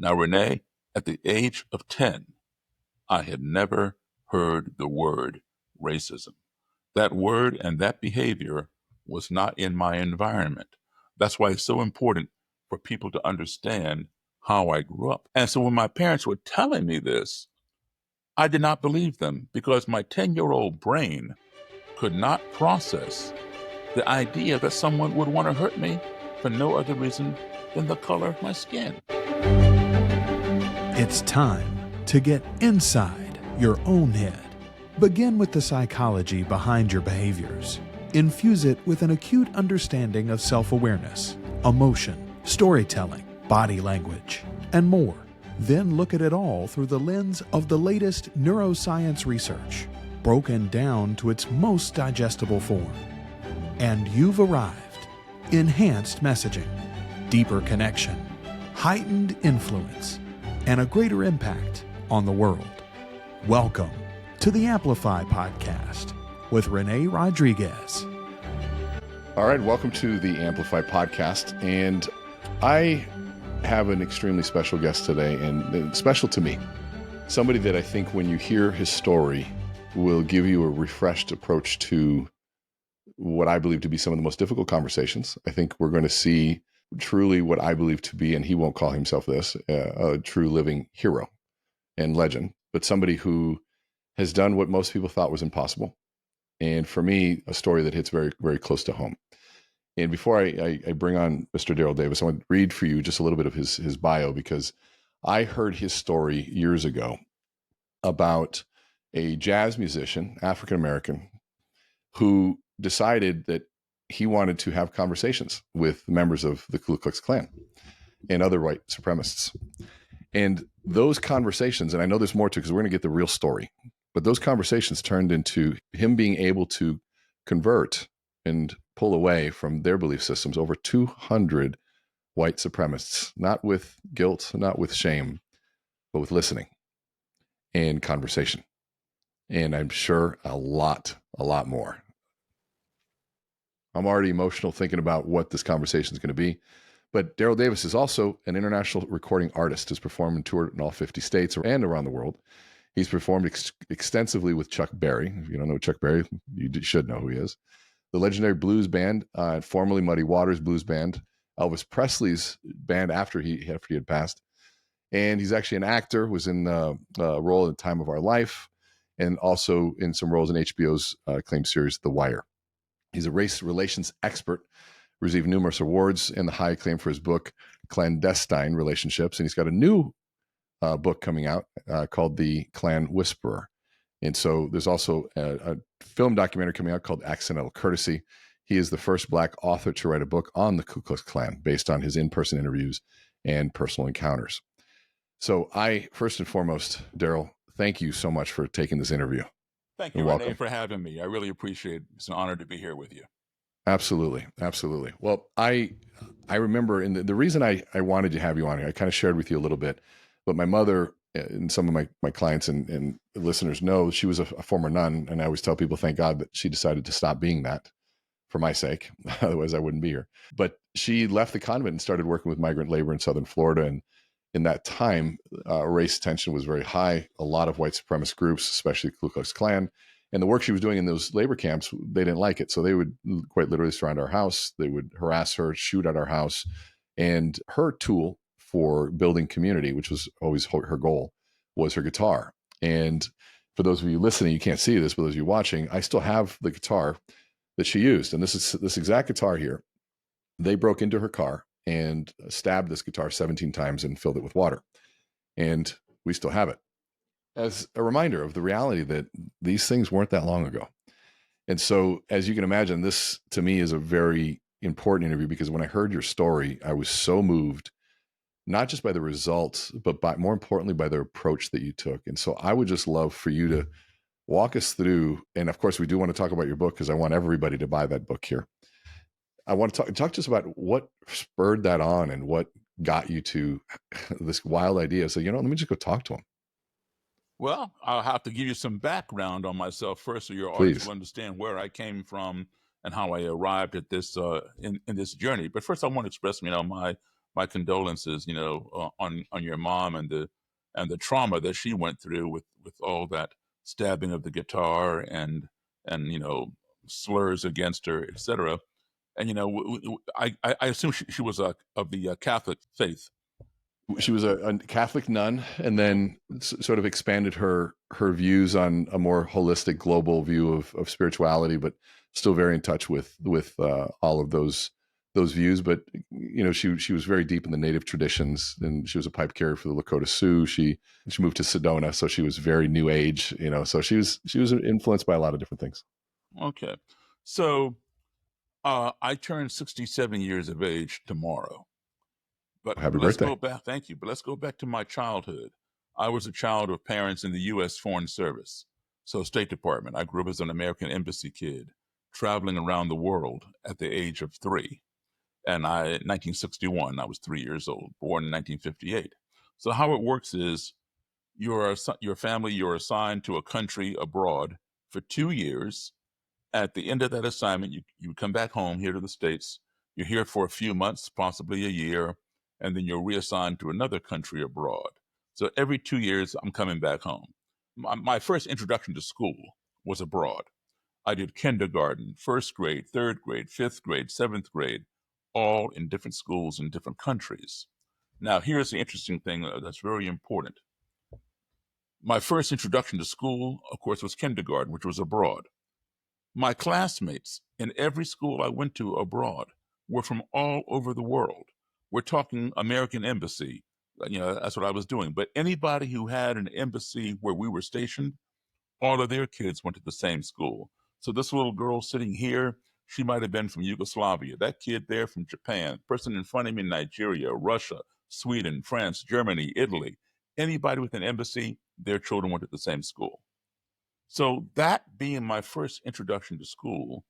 Now, Renee, at the age of 10, I had never heard the word racism. That word and that behavior was not in my environment. That's why it's so important for people to understand how I grew up. And so when my parents were telling me this, I did not believe them because my 10-year-old brain could not process the idea that someone would want to hurt me for no other reason than the color of my skin. It's time to get inside your own head. Begin with the psychology behind your behaviors. Infuse it with an acute understanding of self-awareness, emotion, storytelling, body language, and more. Then look at it all through the lens of the latest neuroscience research, broken down to its most digestible form. And you've arrived. Enhanced messaging, deeper connection, heightened influence, and a greater impact on the world. Welcome to the Amplify Podcast with Renee Rodriguez. All right, welcome to the Amplify Podcast. And I have an extremely special guest today, and special to me. Somebody that I think when you hear his story will give you a refreshed approach to what I believe to be some of the most difficult conversations. I think we're going to see truly what I believe to be, and he won't call himself this, a true living hero and legend, but somebody who has done what most people thought was impossible. And for me, a story that hits very, very close to home. And before I bring on Mr. Daryl Davis, I want to read for you just a little bit of his bio, because I heard his story years ago about a jazz musician, African-American, who decided that he wanted to have conversations with members of the Ku Klux Klan and other white supremacists. And those conversations, and I know there's more to because we're going to get the real story, but those conversations turned into him being able to convert and pull away from their belief systems over 200 white supremacists, not with guilt, not with shame, but with listening and conversation. And I'm sure a lot more. I'm already emotional thinking about what this conversation is going to be. But Daryl Davis is also an international recording artist, has performed and toured in all 50 states and around the world. He's performed extensively with Chuck Berry. If you don't know Chuck Berry, you should know who he is. The legendary blues band, formerly Muddy Waters Blues Band, Elvis Presley's band after he had passed. And he's actually an actor, was in a role in Time of Our Life, and also in some roles in HBO's acclaimed series, The Wire. He's a race relations expert, received numerous awards and the high acclaim for his book, Clandestine Relationships. And he's got a new book coming out called The Klan Whisperer. And so there's also a film documentary coming out called Accidental Courtesy. He is the first Black author to write a book on the Ku Klux Klan based on his in-person interviews and personal encounters. So I, first and foremost, Daryl, thank you so much for taking this interview. Thank you, Renee, for having me. I really appreciate it. It's an honor to be here with you. Absolutely. Well, I remember, and the reason I wanted to have you on here, I kind of shared with you a little bit, but my mother and some of my clients and listeners know she was a former nun, and I always tell people, thank God that she decided to stop being that for my sake. Otherwise, I wouldn't be here. But she left the convent and started working with migrant labor in Southern Florida, and in that time, race tension was very high. A lot of white supremacist groups, especially Ku Klux Klan, and the work she was doing in those labor camps, they didn't like it. So they would quite literally surround our house. They would harass her, shoot at our house. And her tool for building community, which was always her goal, was her guitar. And for those of you listening, you can't see this, but those of you watching, I still have the guitar that she used. And this is this exact guitar here. They broke into her car and stabbed this guitar 17 times and filled it with water. And we still have it as a reminder of the reality that these things weren't that long ago. And so, as you can imagine, this to me is a very important interview, because when I heard your story, I was so moved, not just by the results, but more importantly, by the approach that you took. And so I would just love for you to walk us through, and of course, we do want to talk about your book, because I want everybody to buy that book here. I want to talk to us about what spurred that on and what got you to this wild idea. So, let me just go talk to him. Well, I'll have to give you some background on myself first, so your audience will understand where I came from and how I arrived at this in this journey. But first, I want to express, my my condolences, on your mom and the trauma that she went through with all that stabbing of the guitar and slurs against her, etc. And I assume she was of the Catholic faith. She was a Catholic nun, and then sort of expanded her views on a more holistic, global view of spirituality, but still very in touch with all of those views. But she was very deep in the native traditions, and she was a pipe carrier for the Lakota Sioux. She moved to Sedona, so she was very New Age. So she was influenced by a lot of different things. Okay, so I turned 67 years of age tomorrow. But Happy let's birthday. go back. Thank you. But let's go back to my childhood. I was a child of parents in the U.S. Foreign Service, so State Department. I grew up as an American Embassy kid, traveling around the world at the age of 3. And in 1961, I was 3 years old, born in 1958. So how it works is your family, you're assigned to a country abroad for 2 years. At the end of that assignment, you come back home here to the States. You're here for a few months, possibly a year, and then you're reassigned to another country abroad. So every 2 years, I'm coming back home. My first introduction to school was abroad. I did kindergarten, first grade, third grade, fifth grade, seventh grade, all in different schools in different countries. Now, here's the interesting thing that's very important. My first introduction to school, of course, was kindergarten, which was abroad. My classmates in every school I went to abroad were from all over the world. We're talking American Embassy. That's what I was doing. But anybody who had an embassy where we were stationed, all of their kids went to the same school. So this little girl sitting here, she might have been from Yugoslavia. That kid there from Japan. Person in front of me, Nigeria, Russia, Sweden, France, Germany, Italy. Anybody with an embassy, their children went to the same school. So that being my first introduction to school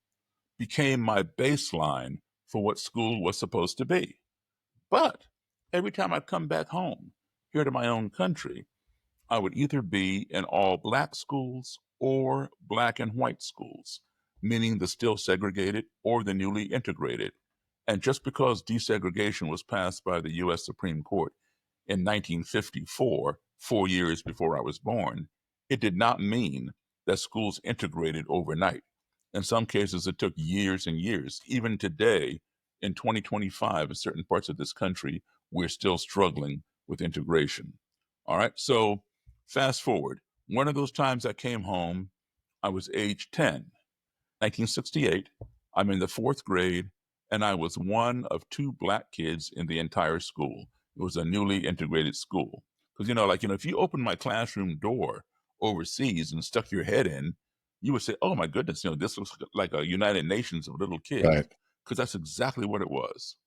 became my baseline for what school was supposed to be. But every time I come back home here to my own country, I would either be in all black schools or black and white schools, meaning the still segregated or the newly integrated. And just because desegregation was passed by the U.S. Supreme Court in 1954, 4 years before I was born, it did not mean that schools integrated overnight. In some cases, it took years and years. Even today, in 2025, in certain parts of this country, we're still struggling with integration. All right, so fast forward. One of those times I came home, I was age 10, 1968. I'm in the 4th grade, and I was one of 2 black kids in the entire school. It was a newly integrated school. Because, if you opened my classroom door overseas and stuck your head in, you would say, oh my goodness, this looks like a United Nations of little kids. Right. Because that's exactly what it was.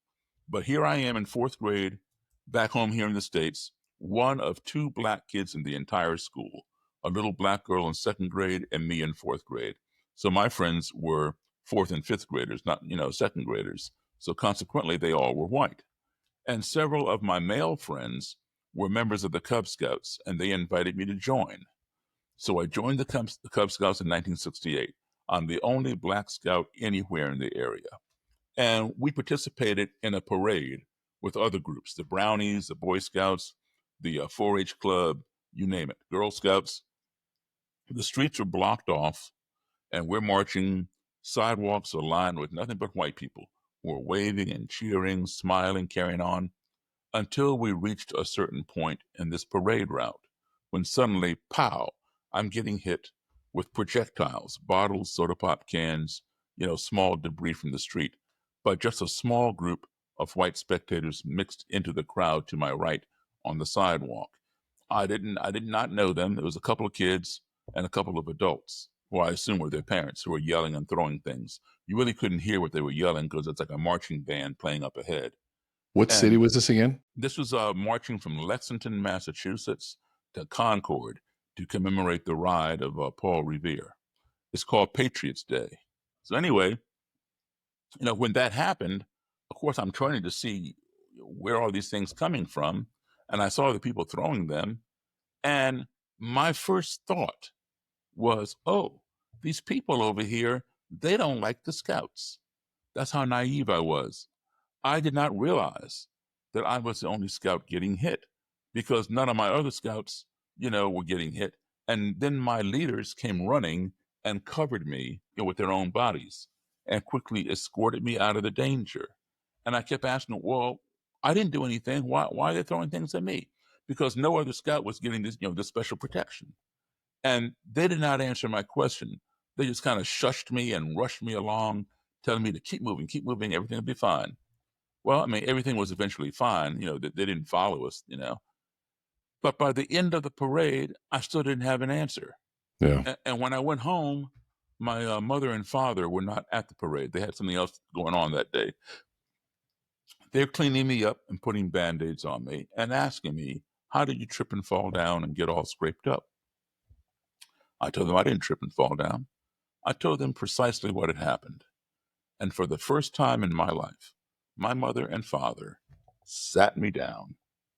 But here I am in 4th grade, back home here in the States, one of 2 black kids in the entire school, a little black girl in 2nd grade and me in 4th grade. So my friends were 4th and 5th graders, not, 2nd graders. So consequently, they all were white. And several of my male friends were members of the Cub Scouts, and they invited me to join. So I joined the Cub Scouts in 1968. I'm the only black scout anywhere in the area. And we participated in a parade with other groups, the Brownies, the Boy Scouts, the 4-H Club, you name it, Girl Scouts. The streets were blocked off, and we're marching. Sidewalks are lined with nothing but white people who are waving and cheering, smiling, carrying on, until we reached a certain point in this parade route when suddenly, pow, I'm getting hit with projectiles, bottles, soda pop cans, small debris from the street, by just a small group of white spectators mixed into the crowd to my right on the sidewalk. I did not know them. There was a couple of kids and a couple of adults who I assume were their parents who were yelling and throwing things. You really couldn't hear what they were yelling because it's like a marching band playing up ahead. What city And was this again? this was marching from Lexington, Massachusetts to Concord to commemorate the ride of Paul Revere. It's called Patriots Day. So anyway, when that happened, of course, I'm trying to see where are these things coming from, and I saw the people throwing them, and my first thought was, oh, these people over here, they don't like the Scouts. That's how naive I was. I did not realize that I was the only scout getting hit because none of my other scouts, were getting hit. And then my leaders came running and covered me, with their own bodies and quickly escorted me out of the danger. And I kept asking, well, I didn't do anything. Why are they throwing things at me? Because no other scout was getting this, this special protection. And they did not answer my question. They just kind of shushed me and rushed me along, telling me to keep moving, everything will be fine. Well, I mean, everything was eventually fine. They didn't follow us, But by the end of the parade, I still didn't have an answer. Yeah. And when I went home, my mother and father were not at the parade. They had something else going on that day. They're cleaning me up and putting Band-Aids on me and asking me, how did you trip and fall down and get all scraped up? I told them I didn't trip and fall down. I told them precisely what had happened. And for the first time in my life, my mother and father sat me down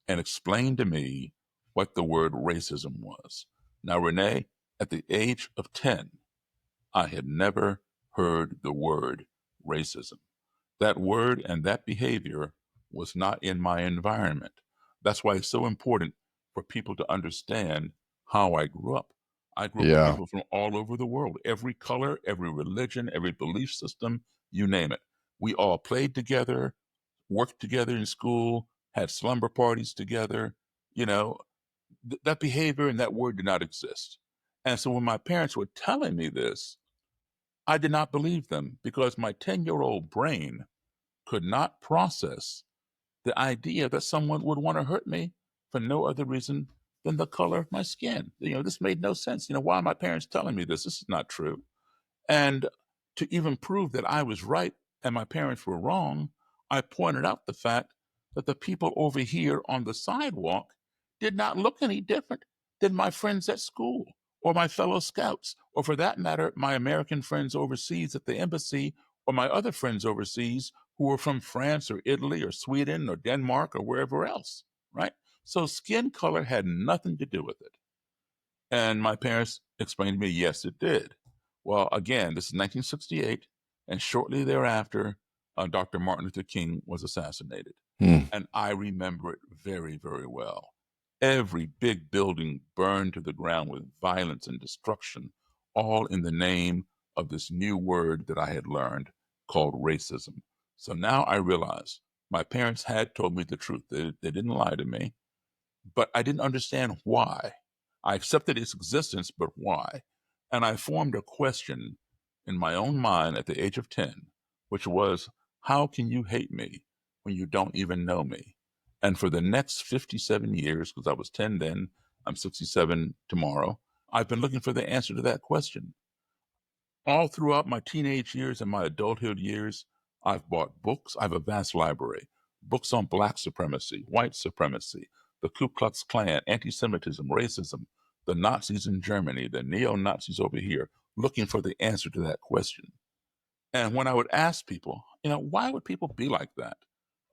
and explained to me what the word racism was. Now, Renee, at the age of 10, I had never heard the word racism. That word and that behavior was not in my environment. That's why it's so important for people to understand how I grew up. I grew up with Yeah. people from all over the world, every color, every religion, every belief system, you name it. We all played together, worked together in school, had slumber parties together. You know, that behavior and that word did not exist. And so when my parents were telling me this, I did not believe them because my 10-year-old brain could not process the idea that someone would want to hurt me for no other reason than the color of my skin. This made no sense. Why are my parents telling me this? This is not true. And to even prove that I was right and my parents were wrong, I pointed out the fact that the people over here on the sidewalk did not look any different than my friends at school or my fellow scouts, or for that matter, my American friends overseas at the embassy or my other friends overseas who were from France or Italy or Sweden or Denmark or wherever else, right? So skin color had nothing to do with it. And my parents explained to me, yes, it did. Well, again, this is 1968, and shortly thereafter, Dr. Martin Luther King was assassinated. Hmm. And I remember it very, very well. Every big building burned to the ground with violence and destruction, all in the name of this new word that I had learned called racism. So now I realize my parents had told me the truth. They didn't lie to me, but I didn't understand why. I accepted its existence, but why? And I formed a question in my own mind at the age of 10, which was, how can you hate me when you don't even know me? And for the next 57 years, because I was 10 then, I'm 67 tomorrow, I've been looking for the answer to that question. All throughout my teenage years and my adulthood years, I've bought books. I have a vast library. Books on Black supremacy, white supremacy, the Ku Klux Klan, anti-Semitism, racism, the Nazis in Germany, the neo-Nazis over here, looking for the answer to that question. And when I would ask people, why would people be like that?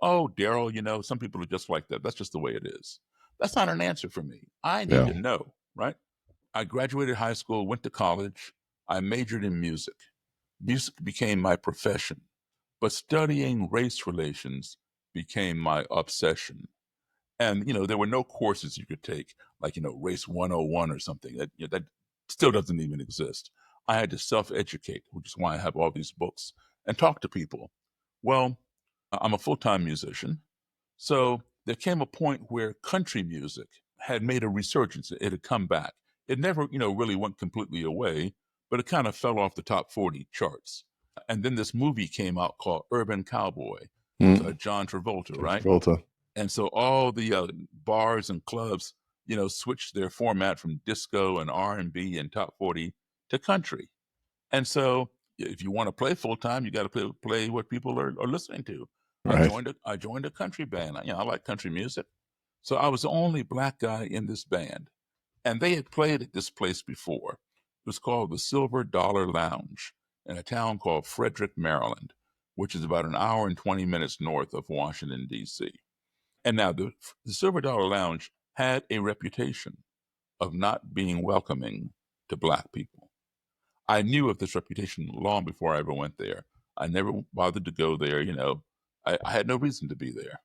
Oh, Daryl, some people are just like that. That's just the way it is. That's not an answer for me. I need Yeah. to know, right? I graduated high school, went to college. I majored in music. Music became my profession, but studying race relations became my obsession. And, there were no courses you could take, like, Race 101 or something. That still doesn't even exist. I had to self educate, which is why I have all these books, and talk to people. Well, I'm a full time musician. So there came a point where country music had made a resurgence. It had come back. It never, really went completely away, but it kind of fell off the top 40 charts. And then this movie came out called Urban Cowboy with Hmm. John Travolta, John right? Travolta. And so all the bars and clubs, switched their format from disco and R&B and top 40 to country. And so if you want to play full time, you got to play what people are listening to. Right. I joined a country band. I like country music. So I was the only black guy in this band. And they had played at this place before. It was called the Silver Dollar Lounge in a town called Frederick, Maryland, which is about an hour and 20 minutes north of Washington, D.C. And now the Silver Dollar Lounge had a reputation of not being welcoming to black people. I knew of this reputation long before I ever went there. I never bothered to go there. I had no reason to be there.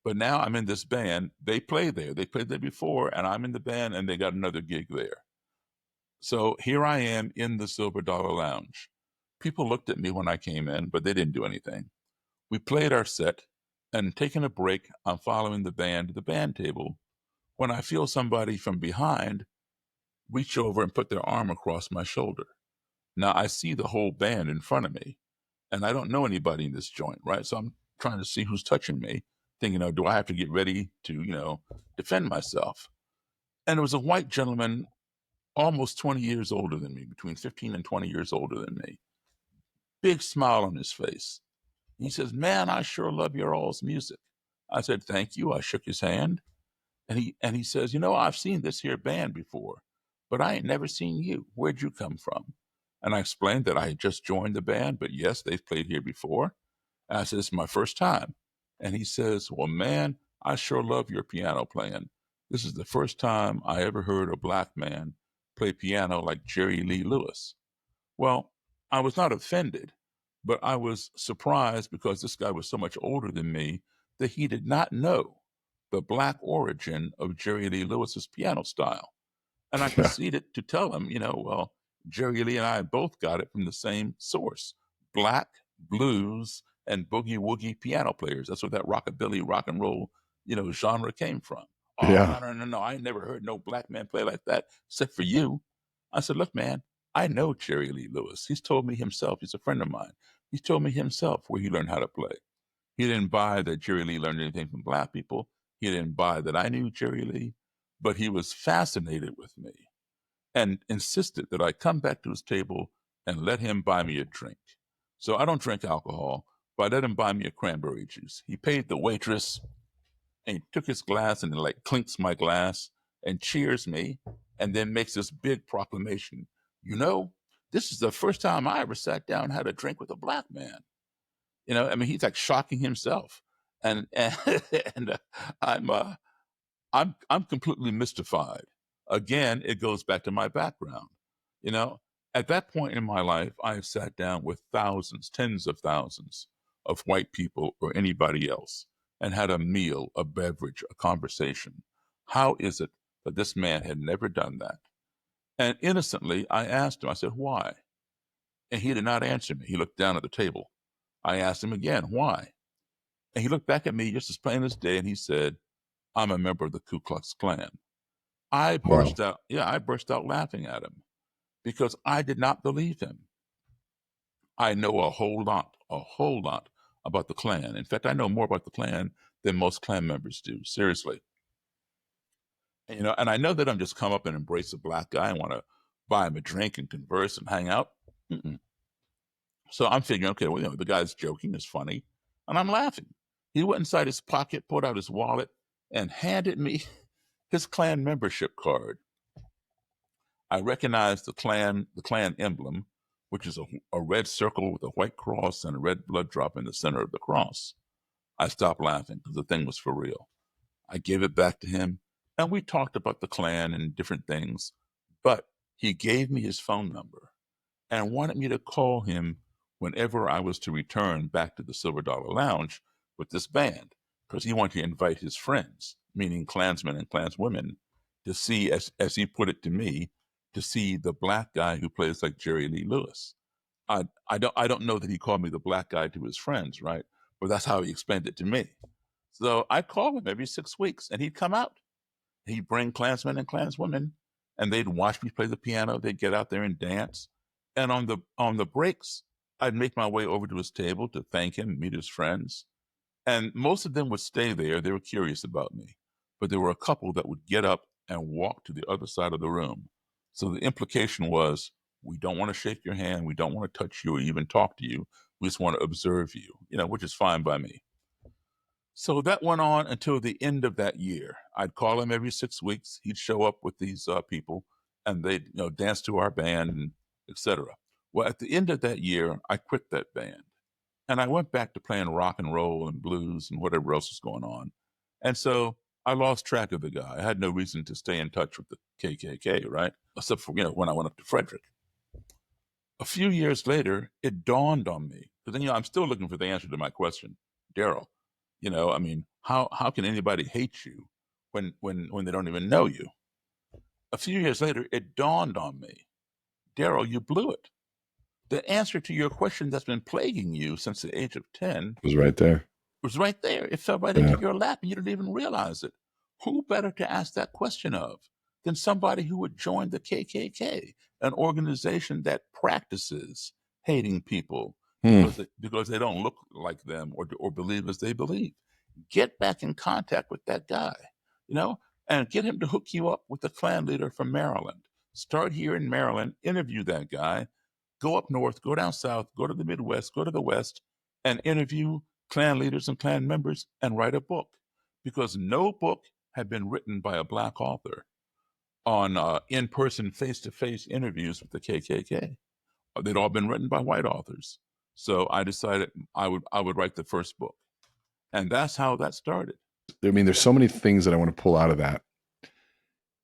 But now I'm in this band. They play there. They played there before, and I'm in the band, and they got another gig there. So here I am in the Silver Dollar Lounge. People looked at me when I came in, but they didn't do anything. We played our set, and taking a break, I'm following the band to the band table when I feel somebody from behind reach over and put their arm across my shoulder. Now I see the whole band in front of me, and I don't know anybody in this joint, right? So I'm trying to see who's touching me, thinking, do I have to get ready to, defend myself? And it was a white gentleman, almost 20 years older than me, between 15 and 20 years older than me. Big smile on his face. He says, "Man, I sure love your all's music." I said, "Thank you." I shook his hand. And he says, "I've seen this here band before, but I ain't never seen you. Where'd you come from?" And I explained that I had just joined the band, but yes, they've played here before. And I said, "It's my first time." And he says, "Well, man, I sure love your piano playing. This is the first time I ever heard a black man play piano like Jerry Lee Lewis." Well, I was not offended, but I was surprised because this guy was so much older than me that he did not know the black origin of Jerry Lee Lewis's piano style. And I proceeded to tell him, well, Jerry Lee and I both got it from the same source: black, blues, and boogie woogie piano players. That's where that rockabilly rock and roll, genre came from. "Oh, Yeah. no, no, no, no. I ain't never heard no black man play like that except for you." I said, "Look, man, I know Jerry Lee Lewis. He's told me himself. He's a friend of mine. He's told me himself where he learned how to play. He didn't buy that Jerry Lee learned anything from black people. He didn't buy that I knew Jerry Lee, but he was fascinated with me and insisted that I come back to his table and let him buy me a drink." So I don't drink alcohol, but I let him buy me a cranberry juice. He paid the waitress, and he took his glass and like clinks my glass and cheers me, and then makes this big proclamation. This is the first time I ever sat down and had a drink with a black man. He's like shocking himself, and and I'm I'm completely mystified. Again, it goes back to my background. You know, at that point in my life, I have sat down with thousands, tens of thousands of white people or anybody else and had a meal, a beverage, a conversation. How is it that this man had never done that? And innocently, I asked him, I said, "Why?" And he did not answer me. He looked down at the table. I asked him again, "Why?" And he looked back at me just as plain as day and he said, "I'm a member of the Ku Klux Klan." Wow. I burst out laughing at him because I did not believe him. I know a whole lot about the Klan. In fact, I know more about the Klan than most Klan members do, seriously. And I know that I'm just come up and embrace a black guy and want to buy him a drink and converse and hang out. Mm-mm. So I'm figuring, okay, well, the guy's joking, it's funny, and I'm laughing. He went inside his pocket, pulled out his wallet, and handed me his Klan membership card. I recognized the Klan emblem, which is a red circle with a white cross and a red blood drop in the center of the cross. I stopped laughing because the thing was for real. I gave it back to him, and we talked about the Klan and different things, but he gave me his phone number and wanted me to call him whenever I was to return back to the Silver Dollar Lounge with this band, because he wanted to invite his friends, meaning Klansmen and Klanswomen, to see, as he put it to me, to see the black guy who plays like Jerry Lee Lewis. I don't know that he called me the black guy to his friends, right? But that's how he explained it to me. So I called him every 6 weeks, and he'd come out. He'd bring Klansmen and Klanswomen, and they'd watch me play the piano. They'd get out there and dance. And on the breaks, I'd make my way over to his table to thank him, meet his friends. And most of them would stay there. They were curious about me. But there were a couple that would get up and walk to the other side of the room. So the implication was, we don't want to shake your hand. We don't want to touch you or even talk to you. We just want to observe you, which is fine by me. So that went on until the end of that year. I'd call him every 6 weeks. He'd show up with these people, and they'd dance to our band, and etc. Well, at the end of that year, I quit that band, and I went back to playing rock and roll and blues and whatever else was going on. And so I lost track of the guy. I had no reason to stay in touch with the KKK, right? Except for when I went up to Frederick. A few years later, it dawned on me, because then I'm still looking for the answer to my question, Daryl. I mean, How can anybody hate you when they don't even know you? A few years later, it dawned on me, Daryl, you blew it. The answer to your question that's been plaguing you since the age of 10 It was right there. was right there. It fell right Yeah. into your lap and you didn't even realize it. Who better to ask that question of than somebody who would join the KKK, an organization that practices hating people Hmm. because they don't look like them or believe as they believe? Get back in contact with that guy, you know, and get him to hook you up with the Klan leader from Maryland. Start here in Maryland, interview that guy, go up north, go down south, go to the Midwest, go to the West, and interview Klan leaders and Klan members and write a book. Because no book had been written by a Black author on in person, face to face interviews with the KKK. They'd all been written by white authors. So I decided I would write the first book. And that's how that started. I mean, there's so many things that I want to pull out of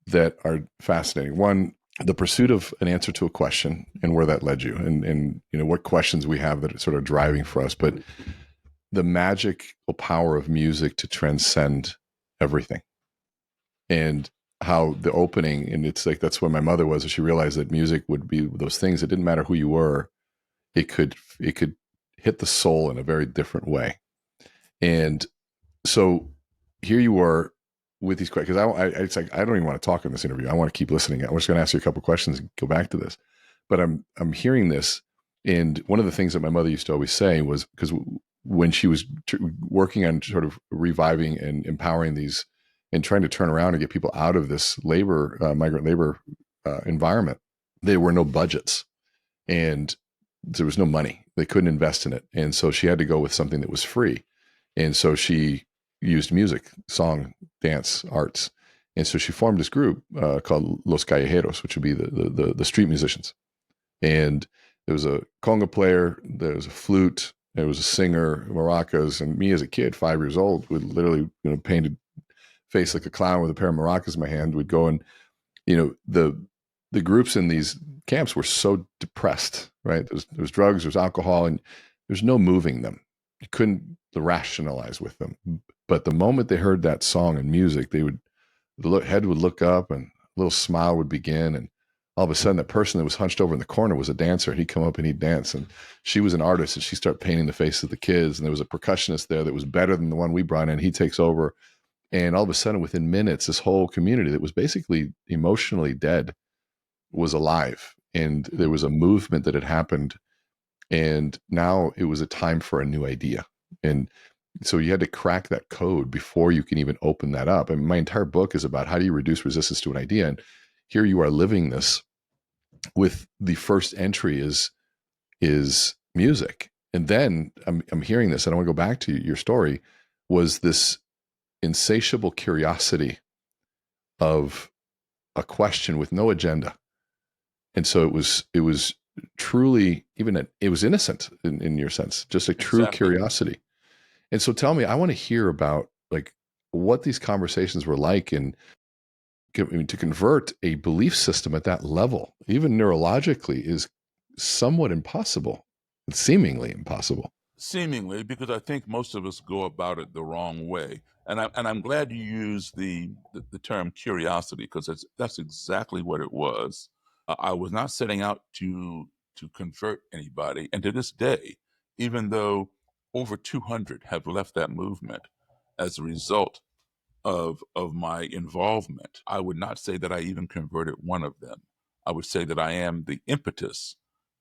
that are fascinating. One, the pursuit of an answer to a question and where that led you, and you know what questions we have that are sort of driving for us, but the magical power of music to transcend everything, and how the opening, and it's like that's where my mother was. She realized that music would be those things. It didn't matter who you were; it could hit the soul in a very different way. And so here you were with these questions, because it's like I don't even want to talk in this interview. I want to keep listening. I'm just going to ask you a couple of questions and go back to this. But I'm hearing this, and one of the things that my mother used to always say was, because when she was working on sort of reviving and empowering these and trying to turn around and get people out of this migrant labor environment, there were no budgets and there was no money. They couldn't invest in it, and so she had to go with something that was free. And so she used music, song, dance, arts. And so she formed this group called Los Callejeros, which would be the street musicians. And there was a conga player, there was a flute, there was a singer, maracas, and me as a kid, 5 years old, would literally, painted face like a clown with a pair of maracas in my hand, would go and, the groups in these camps were so depressed, right? There's drugs, there's alcohol, and there's no moving them. You couldn't rationalize with them. But the moment they heard that song and music, the head would look up and a little smile would begin. And all of a sudden, that person that was hunched over in the corner was a dancer. He'd come up and he'd dance. And she was an artist, and she'd start painting the faces of the kids. And there was a percussionist there that was better than the one we brought in. He takes over. And all of a sudden, within minutes, this whole community that was basically emotionally dead was alive. And there was a movement that had happened. And now it was a time for a new idea. And so you had to crack that code before you can even open that up. And my entire book is about how do you reduce resistance to an idea. And here you are living this with the first entry is music. And then I'm hearing this, and I want to go back to your story, was this insatiable curiosity of a question with no agenda. And so it was truly, it was innocent in your sense, just a true Exactly. curiosity. And so tell me, I want to hear about like what these conversations were like, and to convert a belief system at that level, even neurologically, is somewhat impossible. It's seemingly impossible. Seemingly, because I think most of us go about it the wrong way. And I'm glad you used the term curiosity, because that's exactly what it was. I was not setting out to convert anybody, and to this day, even though over 200 have left that movement as a result of my involvement, I would not say that I even converted one of them. I would say that I am the impetus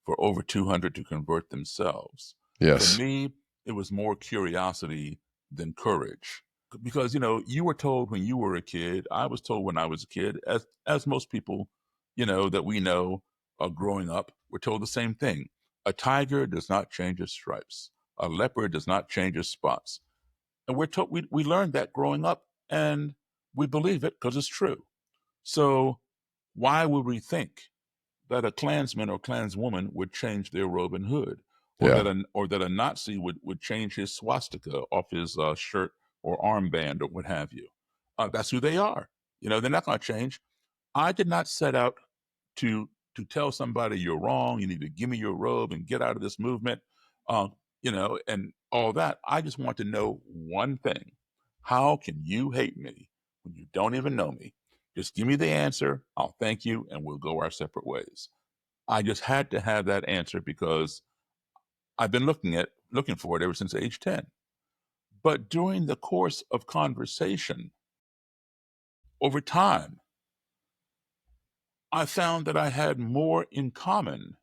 for over 200 to convert themselves. For Yes. me, it was more curiosity than courage. Because you were told when you were a kid, I was told when I was a kid, as most people, that we know growing up, were told the same thing. A tiger does not change its stripes. A leopard does not change its spots. And we're told we learned that growing up, and we believe it because it's true. So why would we think that a Klansman or Klanswoman would change their robe and hood, or Yeah. that a Nazi would change his swastika off his shirt or armband or what have you? That's who they are. They're not going to change. I did not set out to tell somebody you're wrong. You need to give me your robe and get out of this movement. And all that. I just want to know one thing: How can you hate me when you don't even know me? Just give me the answer. I'll thank you, and we'll go our separate ways. I just had to have that answer because I've been looking for it ever since age 10. But during the course of conversation, over time, I found that I had more in common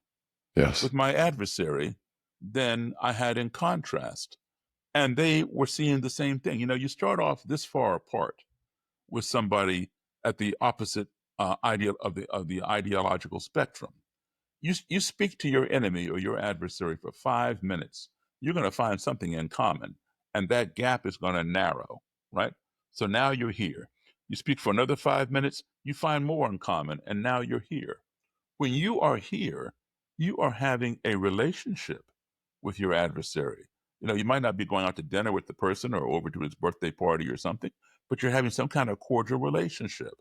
Yes. with my adversary than I had in contrast. And they were seeing the same thing. You start off this far apart with somebody at the opposite of the ideological spectrum. You speak to your enemy or your adversary for 5 minutes, you're going to find something in common, and that gap is going to narrow, right? So now you're here. You speak for another 5 minutes, you find more in common, and now you're here. When you are here, you are having a relationship with your adversary. You might not be going out to dinner with the person or over to his birthday party or something, but you're having some kind of cordial relationship.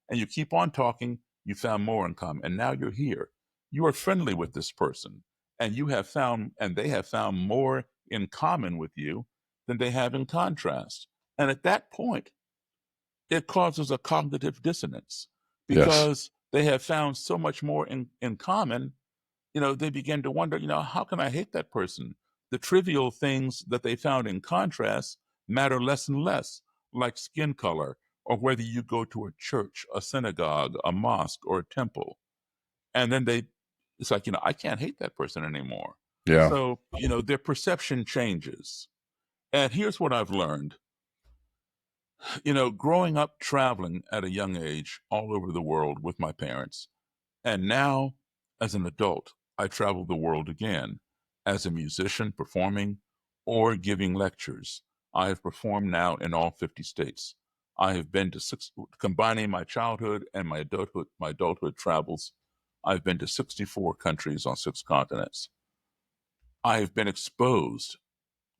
And you keep on talking, you found more in common, and now you're here. You are friendly with this person, and they have found more in common with you than they have in contrast. And at that point, it causes a cognitive dissonance Yes. because they have found so much more in common. They begin to wonder, how can I hate that person? The trivial things that they found in contrast matter less and less, like skin color, or whether you go to a church, a synagogue, a mosque, or a temple. And then it's like, I can't hate that person anymore. Yeah. So, their perception changes. And here's what I've learned. Growing up traveling at a young age all over the world with my parents, and now as an adult, I travel the world again as a musician performing or giving lectures. I have performed now in all 50 states. I have been to combining my childhood and my adulthood travels. I've been to 64 countries on 6 continents. I have been exposed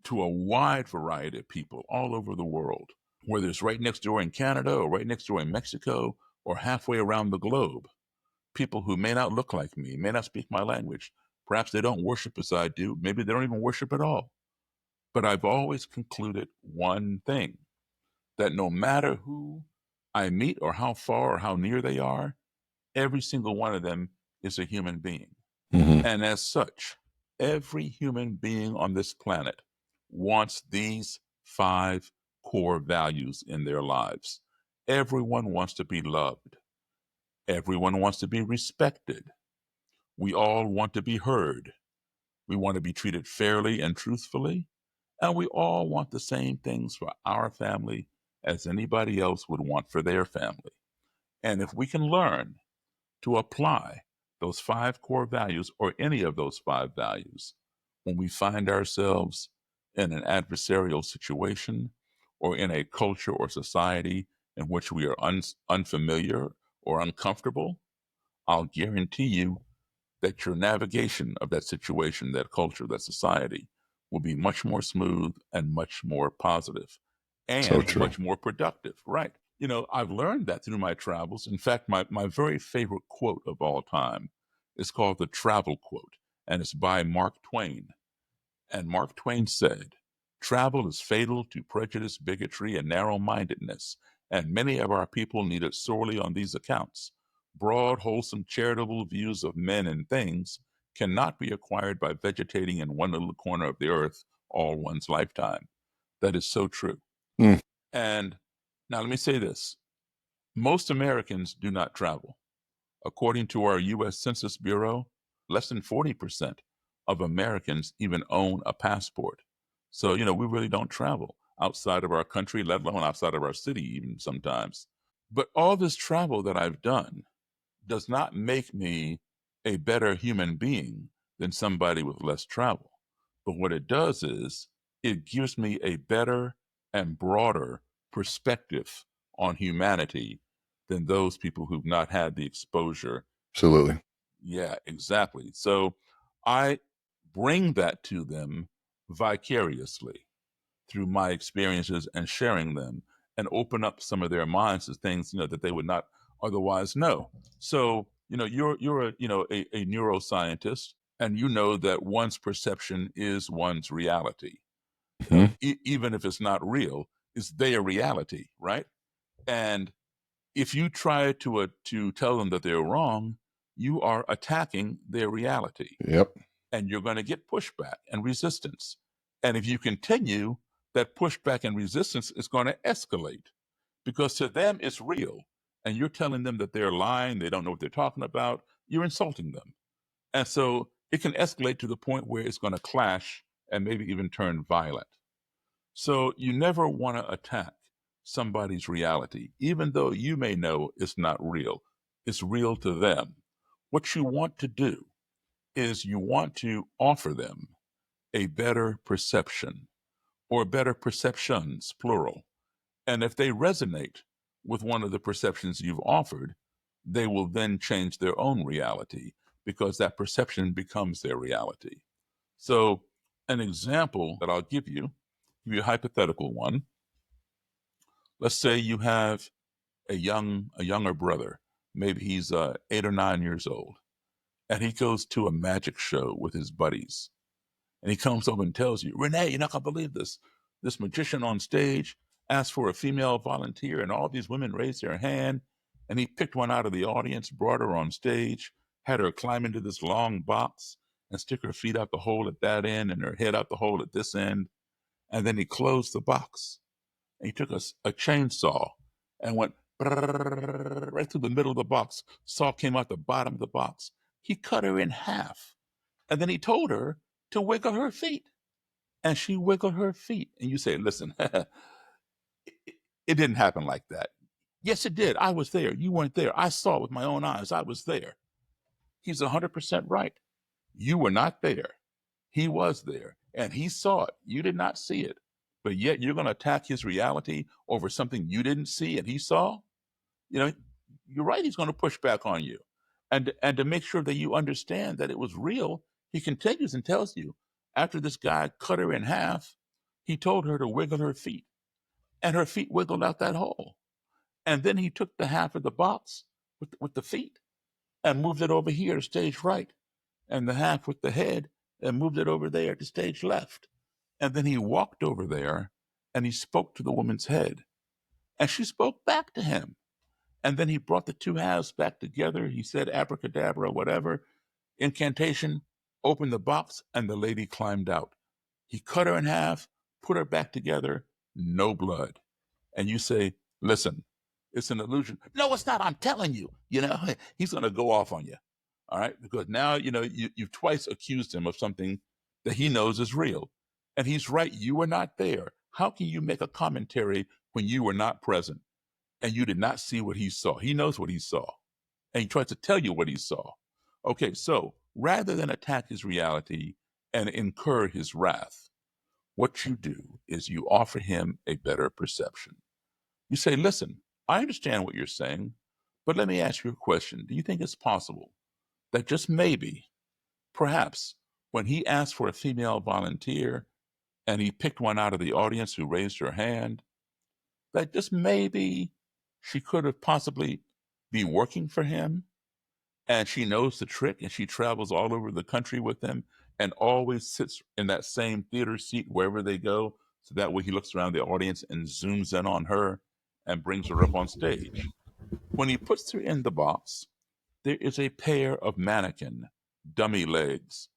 to a wide variety of people all over the world, whether it's right next door in Canada or right next door in Mexico or halfway around the globe. People who may not look like me, may not speak my language. Perhaps they don't worship as I do. Maybe they don't even worship at all. But I've always concluded one thing, that no matter who I meet or how far or how near they are, every single one of them is a human being. Hmm. And as such, every human being on this planet wants these 5 core values in their lives. Everyone wants to be loved. Everyone wants to be respected. We all want to be heard. We want to be treated fairly and truthfully. And we all want the same things for our family as anybody else would want for their family. And if we can learn to apply those 5 core values or any of those 5 values when we find ourselves in an adversarial situation or in a culture or society in which we are unfamiliar or uncomfortable, I'll guarantee you that your navigation of that situation, that culture, that society will be much more smooth and much more positive So and true. much more productive. Right. I've learned that through my travels. In fact, my very favorite quote of all time is called the Travel Quote, and it's by Mark Twain. And Mark Twain said, "Travel is fatal to prejudice, bigotry, and narrow mindedness, and many of our people need it sorely on these accounts. Broad, wholesome, charitable views of men and things cannot be acquired by vegetating in one little corner of the earth all one's lifetime." That is so true. Mm. And now let me say this, most Americans do not travel. According to our U.S. Census Bureau, less than 40% of Americans even own a passport. So, we really don't travel outside of our country, let alone outside of our city, even sometimes. But all this travel that I've done does not make me a better human being than somebody with less travel. But what it does is it gives me a better and broader perspective on humanity than those people who've not had the exposure. Absolutely. Yeah, exactly. So I bring that to them vicariously through my experiences and sharing them, and open up some of their minds to things that they would not otherwise know. So you're a neuroscientist, and you know that one's perception is one's reality. Hmm. Even if it's not real, is their reality, right? And if you try to tell them that they're wrong, you are attacking their reality, Yep. and you're going to get pushback and resistance. And if you continue, that pushback and resistance is going to escalate because to them it's real, and you're telling them that they're lying, they don't know what they're talking about, you're insulting them. And so it can escalate to the point where it's going to clash and maybe even turn violent. So you never want to attack somebody's reality, even though you may know it's not real. It's real to them. What you want to do is you want to offer them a better perception or better perceptions, plural. And if they resonate with one of the perceptions you've offered, they will then change their own reality because that perception becomes their reality. So, an example that I'll give you a hypothetical one. Let's say you have a younger brother, maybe he's 8 or 9 years old, and he goes to a magic show with his buddies, and he comes over and tells you, Renee, you're not gonna believe this. This magician on stage asked for a female volunteer, and all these women raised their hand, and he picked one out of the audience, brought her on stage, had her climb into this long box and stick her feet out the hole at that end and her head out the hole at this end, and then he closed the box. And he took a chainsaw and went right through the middle of the box. Saw came out the bottom of the box. He cut her in half. And then he told her to wiggle her feet. And she wiggled her feet. And you say, listen, it didn't happen like that. Yes, it did. I was there. You weren't there. I saw it with my own eyes. I was there. He's 100% right. You were not there. He was there. And he saw it. You did not see it. But yet you're going to attack his reality over something you didn't see and he saw? You know, you're right. He's going to push back on you. And to make sure that you understand that it was real, he continues and tells you, after this guy cut her in half, he told her to wiggle her feet. And her feet wiggled out that hole. And then he took the half of the box with the feet and moved it over here to stage right, and the half with the head and moved it over there to stage left. And then he walked over there and he spoke to the woman's head, and she spoke back to him. And then he brought the two halves back together. He said abracadabra, whatever, incantation, opened the box, and the lady climbed out. He cut her in half, put her back together, no blood. And you say, listen, it's an illusion. No, it's not. I'm telling you. He's going to go off on you. All right. Because now, you've twice accused him of something that he knows is real. And he's right. You were not there. How can you make a commentary when you were not present and you did not see what he saw? He knows what he saw, and he tries to tell you what he saw. Okay. So rather than attack his reality and incur his wrath, what you do is you offer him a better perception. You say, listen, I understand what you're saying, but let me ask you a question. Do you think it's possible that just maybe, perhaps, when he asked for a female volunteer and he picked one out of the audience who raised her hand, that just maybe she could have possibly be working for him, and she knows the trick and she travels all over the country with him and always sits in that same theater seat wherever they go, so that way he looks around the audience and zooms in on her and brings her up on stage. When he puts her in the box, there is a pair of mannequin dummy legs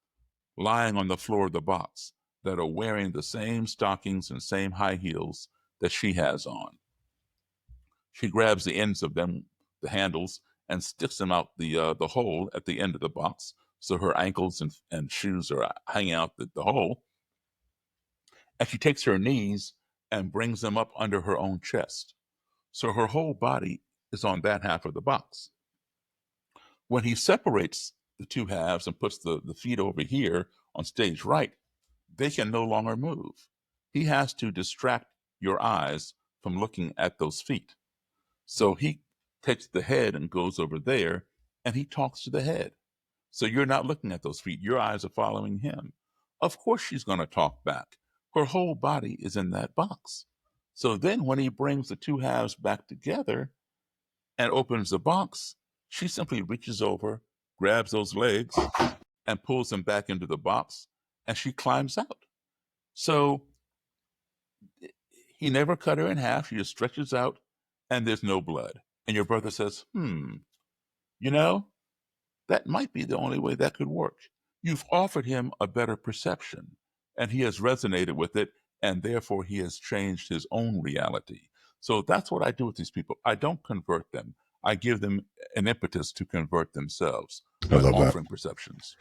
lying on the floor of the box that are wearing the same stockings and same high heels that she has on. She grabs the ends of them, the handles, and sticks them out the hole at the end of the box, so her ankles and shoes are hanging out the hole. And she takes her knees and brings them up under her own chest. So her whole body is on that half of the box. When he separates the two halves and puts the feet over here on stage right, they can no longer move. He has to distract your eyes from looking at those feet. So he takes the head and goes over there and he talks to the head. So you're not looking at those feet. Your eyes are following him. Of course she's going to talk back. Her whole body is in that box. So then when he brings the two halves back together and opens the box, she simply reaches over, grabs those legs, and pulls them back into the box, and she climbs out. So He never cut her in half. She just stretches out and there's no blood. And your brother says, you know, that might be the only way that could work. You've offered him a better perception, and he has resonated with it, and therefore he has changed his own reality. So that's what I do with these people. I don't convert them. I give them an impetus to convert themselves I by love that. offering perceptions.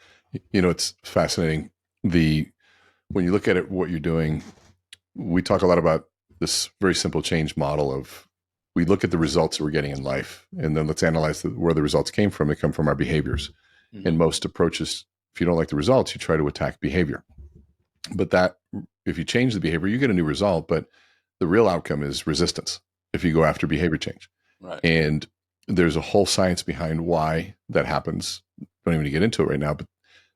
You know, it's fascinating. When you look at it, what you're doing, we talk a lot about this very simple change model of we look at the results that we're getting in life, and then let's analyze where the results came from. They come from our behaviors. Mm-hmm. And most approaches, if you don't like the results, you try to attack behavior. But that, if you change the behavior, you get a new result. But the real outcome is resistance if you go after behavior change. Right. And there's a whole science behind why that happens. Don't even get into it right now.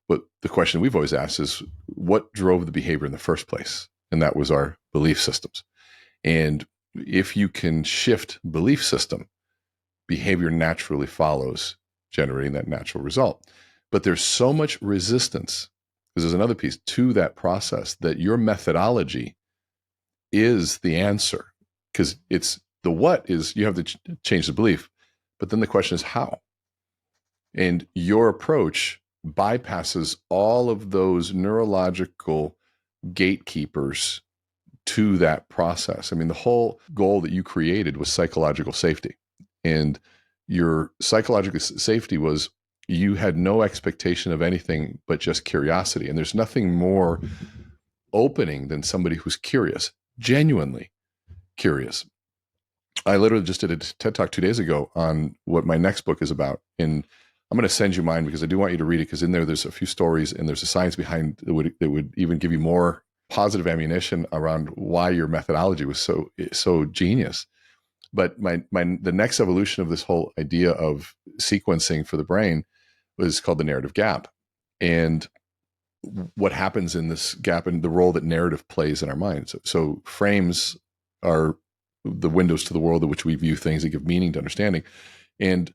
But the question we've always asked is, what drove the behavior in the first place? And that was our belief systems. And if you can shift belief system, behavior naturally follows, generating that natural result. But there's so much resistance, because there's another piece to that process, that your methodology is the answer. Because it's the what is, you have to change the belief, but then the question is how. And your approach bypasses all of those neurological gatekeepers to that process. I mean, the whole goal that you created was psychological safety. And your psychological safety was you had no expectation of anything but just curiosity. And there's nothing more opening than somebody who's curious, genuinely curious. I literally just did a TED Talk 2 days ago on what my next book is about. And I'm going to send you mine because I do want you to read it, because in there's a few stories and there's a science behind that would even give you more positive ammunition around why your methodology was so genius. But the next evolution of this whole idea of sequencing for the brain was called the narrative gap. And what happens in this gap and the role that narrative plays in our minds. So frames are the windows to the world in which we view things that give meaning to understanding. And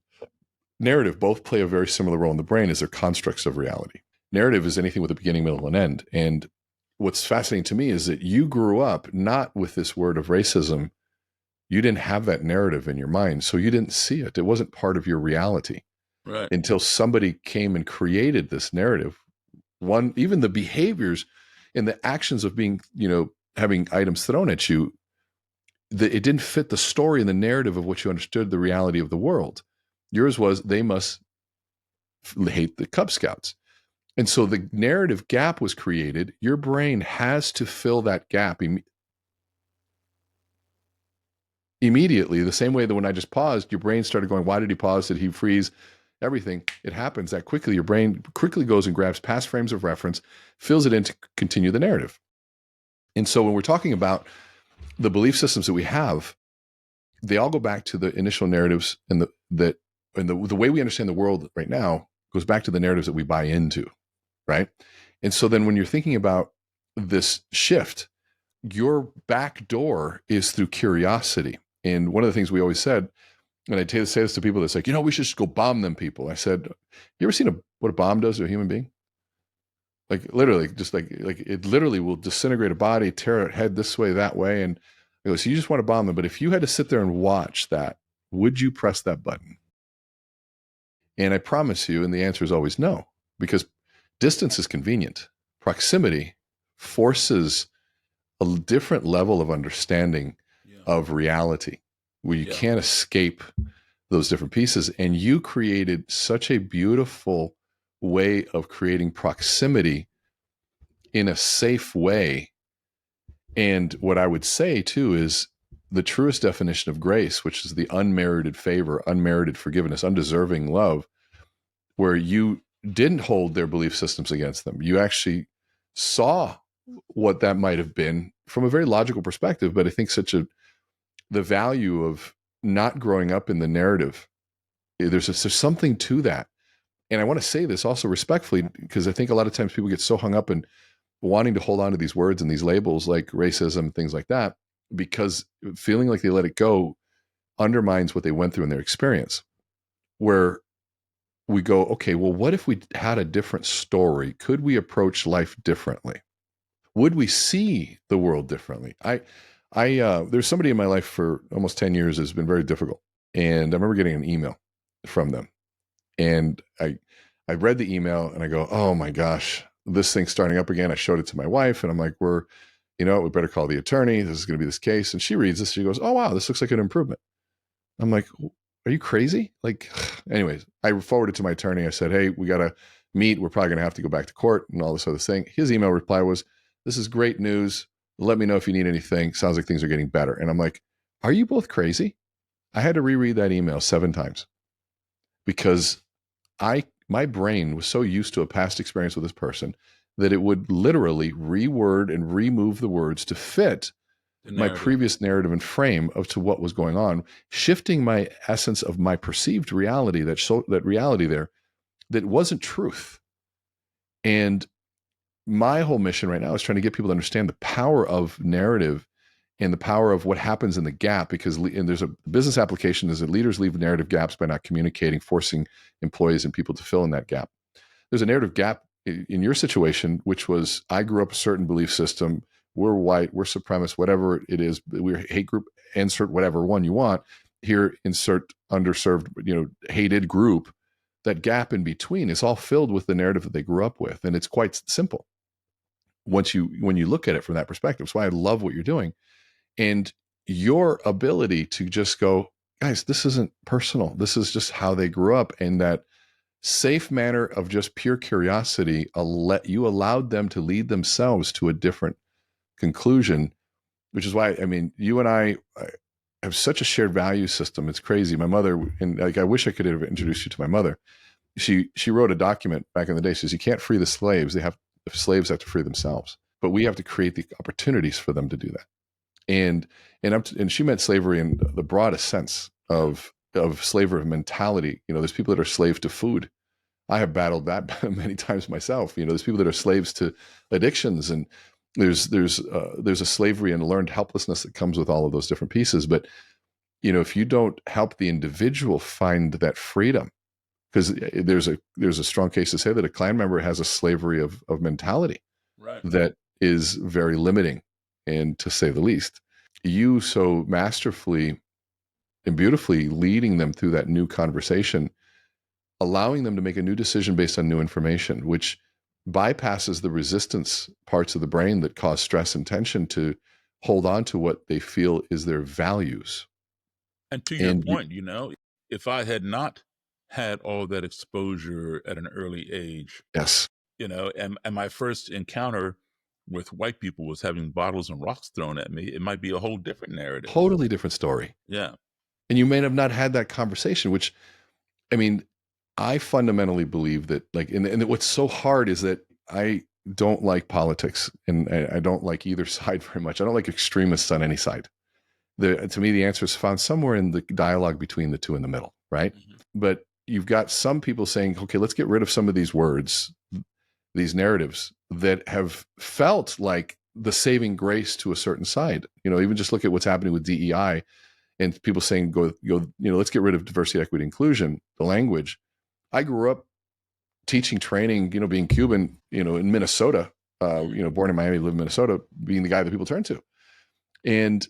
narrative both play a very similar role in the brain as they're constructs of reality. Narrative is anything with a beginning, middle, and end. And what's fascinating to me is that you grew up not with this word of racism. You didn't have that narrative in your mind, so you didn't see it. It wasn't part of your reality. Right. Until somebody came and created this narrative. Even the behaviors and the actions of being, having items thrown at you, it didn't fit the story and the narrative of what you understood the reality of the world. Yours was, they must hate the Cub Scouts. And so the narrative gap was created. Your brain has to fill that gap immediately, the same way that when I just paused, your brain started going, why did he pause? Did he freeze? Everything. It happens that quickly. Your brain quickly goes and grabs past frames of reference, fills it in to continue the narrative. And so when we're talking about the belief systems that we have, they all go back to the initial narratives, and the way we understand the world right now goes back to the narratives that we buy into, right? And so then when you're thinking about this shift, your back door is through curiosity. And one of the things we always said, and I say this to people that's like, we should just go bomb them people. I said, you ever seen what a bomb does to a human being? Like literally, just like it literally will disintegrate a body, tear a head this way, that way. And I go, so you just want to bomb them. But if you had to sit there and watch that, would you press that button? And I promise you, and the answer is always no, because distance is convenient. Proximity forces a different level of understanding of reality, where you can't escape those different pieces. And you created such a beautiful way of creating proximity in a safe way. And what I would say too is the truest definition of grace, which is the unmerited favor, unmerited forgiveness, undeserving love, where you didn't hold their belief systems against them. You actually saw what that might have been from a very logical perspective. But I think the value of not growing up in the narrative, there's something to that. And I want to say this also respectfully, because I think a lot of times people get so hung up in wanting to hold on to these words and these labels like racism, things like that, because feeling like they let it go undermines what they went through in their experience. Where we go, okay, well, what if we had a different story? Could we approach life differently? Would we see the world differently? There's somebody in my life for almost 10 years that's been very difficult. And I remember getting an email from them. And I read the email and I go, oh my gosh, this thing's starting up again. I showed it to my wife and I'm like, we better call the attorney. This is going to be this case. And she reads this. She goes, oh, wow, this looks like an improvement. I'm like, are you crazy? Like, anyways, I forwarded to my attorney. I said, hey, we got to meet. We're probably going to have to go back to court and all this other thing. His email reply was, this is great news. Let me know if you need anything. Sounds like things are getting better. And I'm like, are you both crazy? I had to reread that email 7 times because my brain was so used to a past experience with this person that it would literally reword and remove the words to fit my previous narrative and frame of to what was going on, shifting my essence of my perceived reality, that reality there that wasn't truth. And my whole mission right now is trying to get people to understand the power of narrative and the power of what happens in the gap, because and there's a business application is that leaders leave narrative gaps by not communicating, forcing employees and people to fill in that gap. There's a narrative gap in your situation, which was, I grew up a certain belief system. We're white, we're supremacist, whatever it is. We're hate group, insert whatever one you want. Here, insert underserved, hated group. That gap in between is all filled with the narrative that they grew up with. And it's quite simple when you look at it from that perspective. That's why I love what you're doing. And your ability to just go, guys, this isn't personal. This is just how they grew up. And that safe manner of just pure curiosity, you allowed them to lead themselves to a different conclusion, which is why, you and I have such a shared value system. It's crazy. My mother, and I wish I could have introduced you to my mother. She wrote a document back in the day. She says, you can't free the slaves. The slaves have to free themselves, but we have to create the opportunities for them to do that. And she meant slavery in the broadest sense of slavery mentality. There's people that are slaves to food. I have battled that many times myself. There's people that are slaves to addictions, and there's a slavery and learned helplessness that comes with all of those different pieces. But if you don't help the individual find that freedom, because there's a strong case to say that a Klan member has a slavery of mentality, right, that is very limiting, and to say the least. You so masterfully and beautifully leading them through that new conversation, allowing them to make a new decision based on new information, which bypasses the resistance parts of the brain that cause stress and tension to hold on to what they feel is their values. And to your point, if I had not had all that exposure at an early age, yes, and my first encounter with white people was having bottles and rocks thrown at me, it might be a whole different narrative. Totally different story. Yeah. And you may have not had that conversation, which, I fundamentally believe that, and what's so hard is that I don't like politics, and I don't like either side very much. I don't like extremists on any side. To me, the answer is found somewhere in the dialogue between the two in the middle, right? Mm-hmm. But you've got some people saying, okay, let's get rid of some of these words, these narratives that have felt like the saving grace to a certain side. Even just look at what's happening with DEI and people saying, go, let's get rid of diversity, equity, inclusion, the language. I grew up teaching, training, being Cuban, in Minnesota, born in Miami, live in Minnesota, being the guy that people turn to. And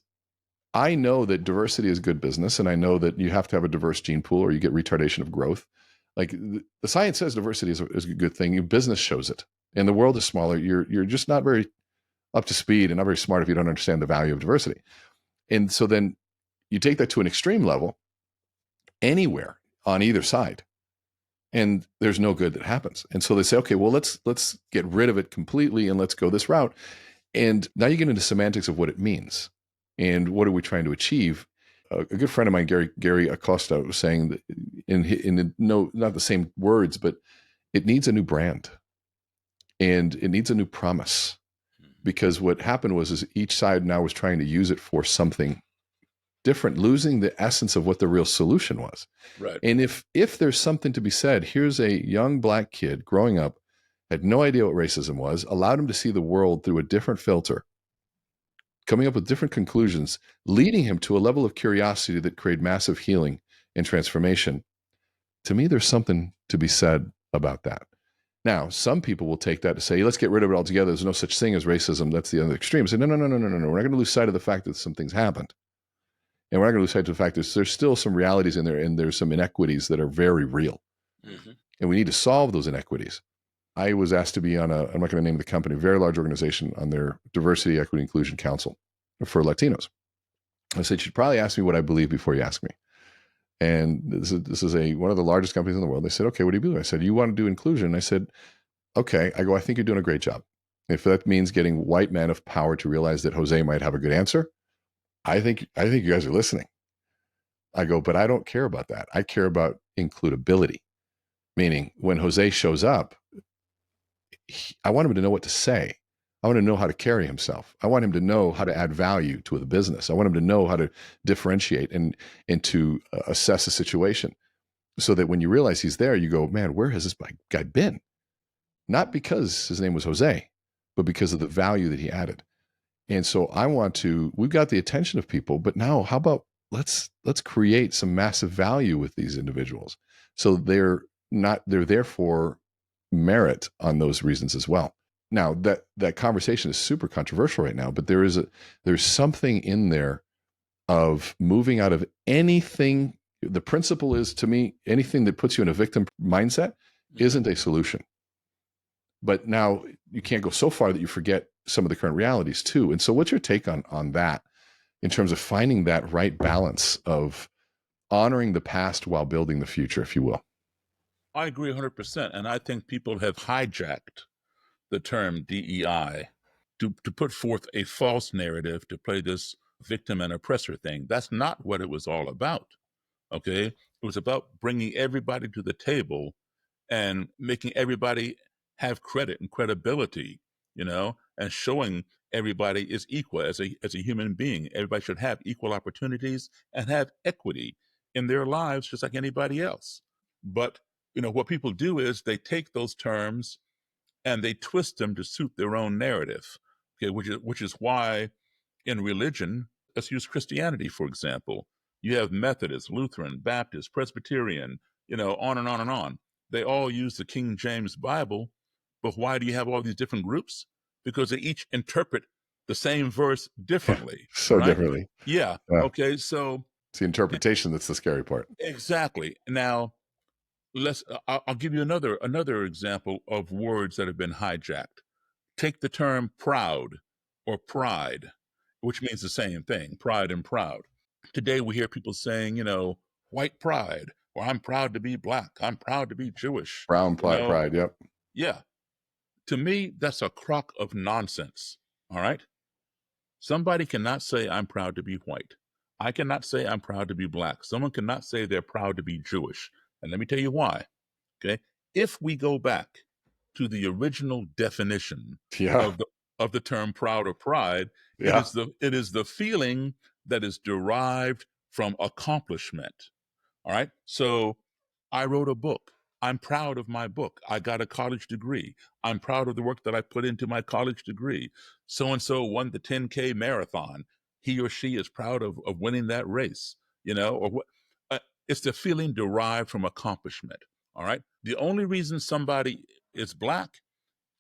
I know that diversity is good business. And I know that you have to have a diverse gene pool or you get retardation of growth. Like the science says diversity is a good thing. Your business shows it. And the world is smaller. You're just not very up to speed and not very smart if you don't understand the value of diversity. And so then you take that to an extreme level anywhere on either side, and there's no good that happens. And so they say, okay, well, let's get rid of it completely and let's go this route. And now you get into semantics of what it means and what are we trying to achieve. A good friend of mine, Gary Acosta, was saying that not the same words, but it needs a new brand and it needs a new promise, because what happened was each side now was trying to use it for something different, losing the essence of what the real solution was. Right. And if there's something to be said, here's a young black kid growing up, had no idea what racism was, allowed him to see the world through a different filter, coming up with different conclusions, leading him to a level of curiosity that created massive healing and transformation. To me, there's something to be said about that. Now, some people will take that to say, let's get rid of it altogether. There's no such thing as racism. That's the other extreme. Say, no. We're not going to lose sight of the fact that some things happened. And we're not going to lose sight of the fact that there's still some realities in there, and there's some inequities that are very real. Mm-hmm. And we need to solve those inequities. I was asked to be on I'm not going to name the company, a very large organization, on their Diversity, Equity, Inclusion Council for Latinos. I said, you should probably ask me what I believe before you ask me. And this is one of the largest companies in the world. They said, okay, what do you believe? I said, you want to do inclusion? I said, okay. I go, I think you're doing a great job. If that means getting white men of power to realize that Jose might have a good answer, I think you guys are listening. I go, but I don't care about that. I care about includability, meaning when Jose shows up, I want him to know what to say. I want him to know how to carry himself. I want him to know how to add value to the business. I want him to know how to differentiate and to assess a situation, so that when you realize he's there, you go, man, where has this guy been? Not because his name was Jose, but because of the value that he added. And so we've got the attention of people, but now how about let's create some massive value with these individuals. So they're there for merit on those reasons as well. Now that conversation is super controversial right now, but there's something in there of moving out of anything. The principle is, to me, anything that puts you in a victim mindset isn't a solution. But now you can't go so far that you forget some of the current realities too. And so what's your take on that in terms of finding that right balance of honoring the past while building the future, if you will? I agree 100%. And I think people have hijacked the term DEI to put forth a false narrative to play this victim and oppressor thing. That's not what it was all about. Okay. It was about bringing everybody to the table and making everybody have credit and credibility, and showing everybody is equal as a human being. Everybody should have equal opportunities and have equity in their lives, just like anybody else. But, what people do is they take those terms and they twist them to suit their own narrative. Okay, which is why in religion, let's use Christianity, for example. You have Methodist, Lutheran, Baptist, Presbyterian, on and on and on. They all use the King James Bible, but why do you have all these different groups? Because they each interpret the same verse differently. So right? differently. Yeah. Okay. So it's the interpretation that's the scary part. Exactly. Now, I'll give you another example of words that have been hijacked. Take the term proud or pride, which means the same thing, pride and proud. Today we hear people saying, white pride, or I'm proud to be Black, I'm proud to be Jewish. Brown pride, yep. Yeah. To me, that's a crock of nonsense, all right? Somebody cannot say I'm proud to be white. I cannot say I'm proud to be Black. Someone cannot say they're proud to be Jewish. And let me tell you why, okay? If we go back to the original definition of the term proud or pride, it is the feeling that is derived from accomplishment. All right. So I wrote a book. I'm proud of my book. I got a college degree. I'm proud of the work that I put into my college degree. So and so won the 10K marathon. He or she is proud of winning that race, or what? It's the feeling derived from accomplishment. All right. The only reason somebody is Black,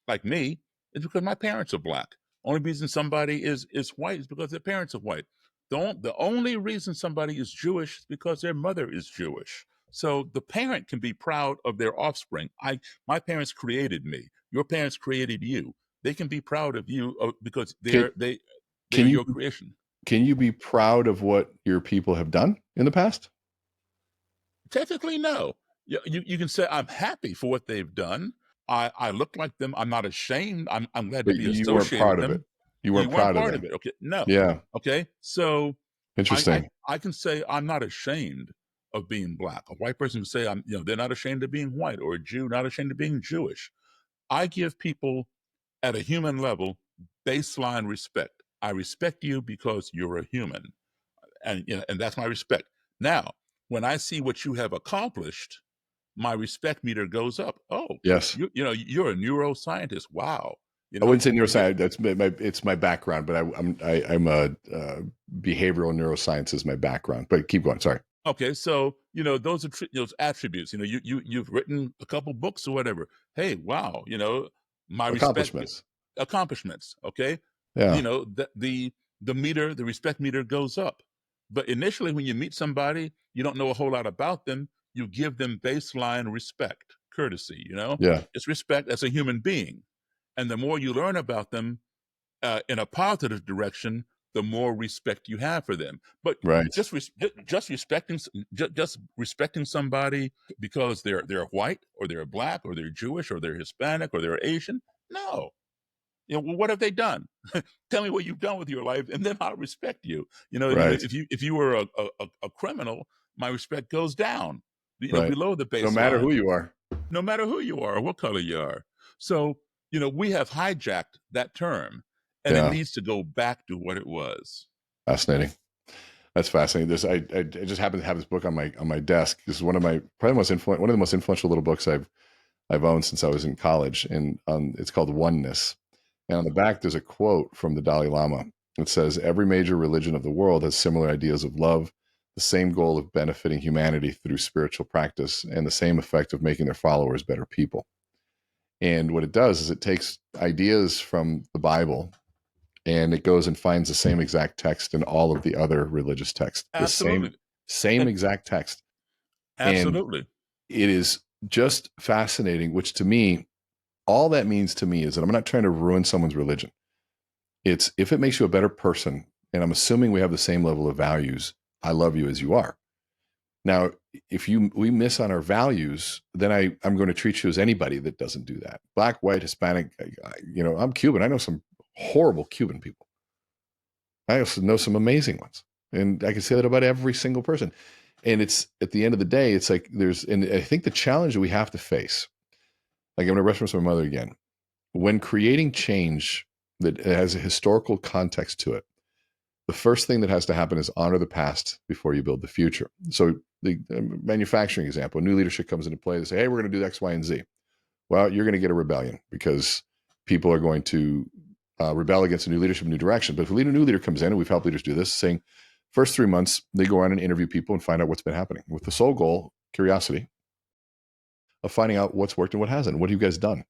like me, is because my parents are Black. Only reason somebody is white is because their parents are white. The only reason somebody is Jewish is because their mother is Jewish. So the parent can be proud of their offspring. My parents created me. Your parents created you. They can be proud of you because they're your creation. Can you be proud of what your people have done in the past? Technically, no. You can say I'm happy for what they've done. I look like them. I'm not ashamed. I'm glad to be associated with them. You weren't proud of it. You weren't proud of it. Okay. No. Yeah. Okay. So interesting. I can say I'm not ashamed of being Black. A white person can say they're not ashamed of being white, or a Jew not ashamed of being Jewish. I give people at a human level baseline respect. I respect you because you're a human, and that's my respect. Now, when I see what you have accomplished, my respect meter goes up. Oh, yes. You're a neuroscientist. Wow. I wouldn't say neuroscience. It's my background, but I'm a behavioral neuroscience is my background. But keep going. Sorry. Okay, so those are those attributes. You've written a couple books or whatever. Hey, wow, my respect Accomplishments. accomplishments. Okay, Yeah. the respect meter goes up. But initially, when you meet somebody, you don't know a whole lot about them. You give them baseline respect, courtesy. Yeah. It's respect as a human being, and the more you learn about them, in a positive direction, the more respect you have for them. But Right. just respecting somebody because they're white or they're black or they're Jewish or they're Hispanic or they're Asian, no. Well, what have they done? Tell me what you've done with your life, and then I'll respect you. Right. If you were a criminal, my respect goes down. Right. Below the No matter baseline, who you are. no matter who you are or what color you are. So, we have hijacked that term, and it Yeah. needs to go back to what it was. Fascinating. That's fascinating. I just happen to have this book on my desk. This is one of the most influential little books I've owned since I was in college, and it's called Oneness. And on the back, there's a quote from the Dalai Lama. It says, "Every major religion of the world has similar ideas of love, the same goal of benefiting humanity through spiritual practice, and the same effect of making their followers better people." And what it does is it takes ideas from the Bible and it goes and finds the same exact text in all of the other religious texts, the same Absolutely. same And exact text. And absolutely. it is just fascinating, which to me, all that means to me is that I'm not trying to ruin someone's religion. It's if it makes you a better person, and I'm assuming we have the same level of values, I love you as you are. Now, if we miss on our values, then I'm going to treat you as anybody that doesn't do that. Black, white, Hispanic, I'm Cuban. I know some horrible Cuban people. I also know some amazing ones. And I can say that about every single person. And it's at the end of the day, it's like and I think the challenge that we have to face, like I'm going to reference my mother again, when creating change that has a historical context to it, the first thing that has to happen is honor the past before you build the future. So the manufacturing example, new leadership comes into play. They say, hey, we're going to do X, Y, and Z. Well, you're going to get a rebellion because people are going to rebel against a new leadership, new direction. But if a new leader comes in, and we've helped leaders do this, saying first 3 months, they go around and interview people and find out what's been happening with the sole goal, curiosity, of finding out what's worked and what hasn't. What have you guys done?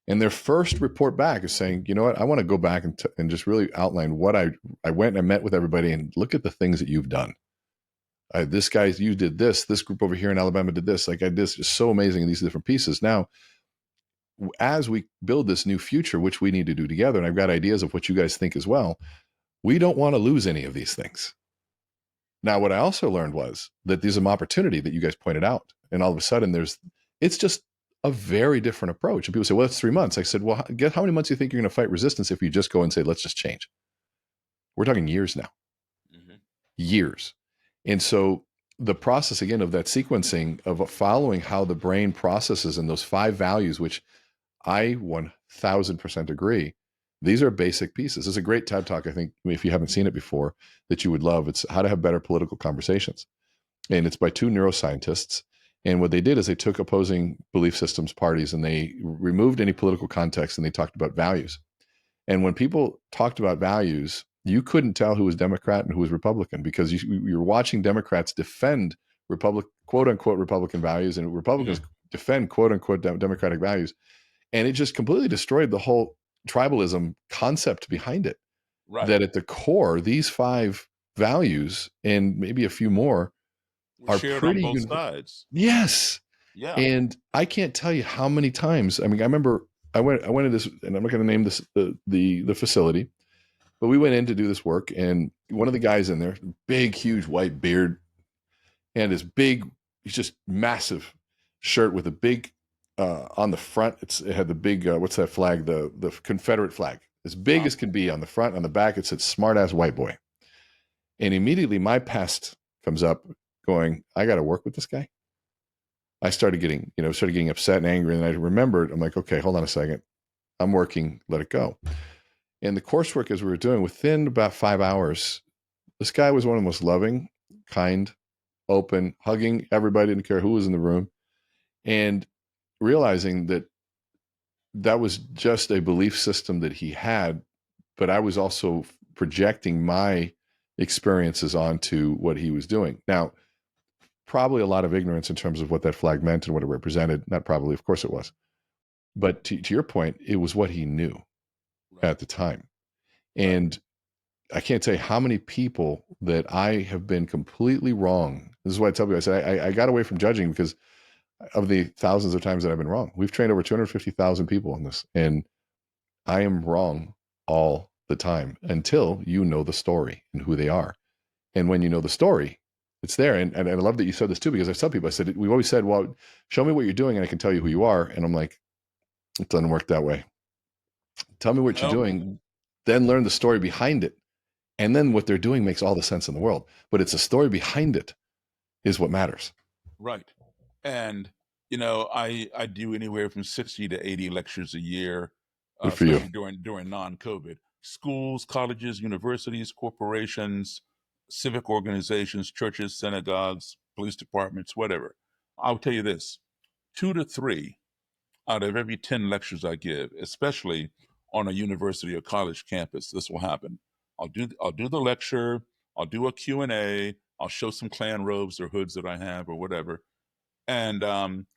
And their first report back is saying, you know what, I want to go back and just really outline what I went and I met with everybody and look at the things that you've done. This guy, you did this group over here in Alabama did this. Like I did, it's just so amazing in these different pieces. Now, as we build this new future, which we need to do together, and I've got ideas of what you guys think as well, we don't want to lose any of these things. Now, what I also learned was that there's an opportunity that you guys pointed out. And all of a sudden it's just a very different approach. And people say, well, it's 3 months. I said, well, guess how many months do you think you're going to fight resistance if you just go and say, let's just change? We're talking years now, years. And so the process, again, of that sequencing of following how the brain processes and those 5 values, which I 1000% agree, these are basic pieces. There's a great TED Talk, I think, if you haven't seen it before, that you would love. It's How to Have Better Political Conversations. And it's by 2 neuroscientists. And what they did is they took opposing belief systems parties and they removed any political context and they talked about values. And when people talked about values, you couldn't tell who was Democrat and who was Republican because you're watching Democrats defend quote unquote Republican values and Republicans defend quote unquote Democratic values. And it just completely destroyed the whole tribalism concept behind it. Right. That at the core, these 5 values and maybe a few more are shared on pretty both sides. Yes. Yeah. And I can't tell you how many times. I mean, I remember I went to this, and I'm not going to name this the facility, but we went in to do this work, and one of the guys in there, big, huge white beard, and his big, he's just massive shirt with a big on the front. It had the big what's that flag? The Confederate flag, as big as can be on the front. On the back, it said "Smart Ass White Boy." And immediately, my pest comes up, going, "I got to work with this guy." I started getting upset and angry. And I remembered, I'm like, okay, hold on a second. I'm working, let it go. And the coursework as we were doing, within about 5 hours, this guy was one of the most loving, kind, open, hugging everybody, didn't care who was in the room. And realizing that that was just a belief system that he had, but I was also projecting my experiences onto what he was doing. Now, probably a lot of ignorance in terms of what that flag meant and what it represented. Not probably, of course it was. But to your point, it was what he knew Right. at the time. Right. And I can't tell you how many people that I have been completely wrong. This is why I tell people, I said, I got away from judging because of the thousands of times that I've been wrong. We've trained over 250,000 people in this, and I am wrong all the time until you know the story and who they are. And when you know the story, it's there. And I love that you said this too, because I tell people, I said, we've always said, well, show me what you're doing and I can tell you who you are. And I'm like, it doesn't work that way. Tell me what you're No. doing, then learn the story behind it. And then what they're doing makes all the sense in the world. But it's a story behind it is what matters. Right. And I do anywhere from 60 to 80 lectures a year, Good for you. especially during non-COVID. Schools, colleges, universities, corporations, civic organizations, churches, synagogues, police departments, whatever. I'll tell you this: 2 to 3 out of every 10 lectures I give, especially on a university or college campus, this will happen. I'll do the lecture, I'll do a Q&A, I'll show some Klan robes or hoods that I have or whatever. And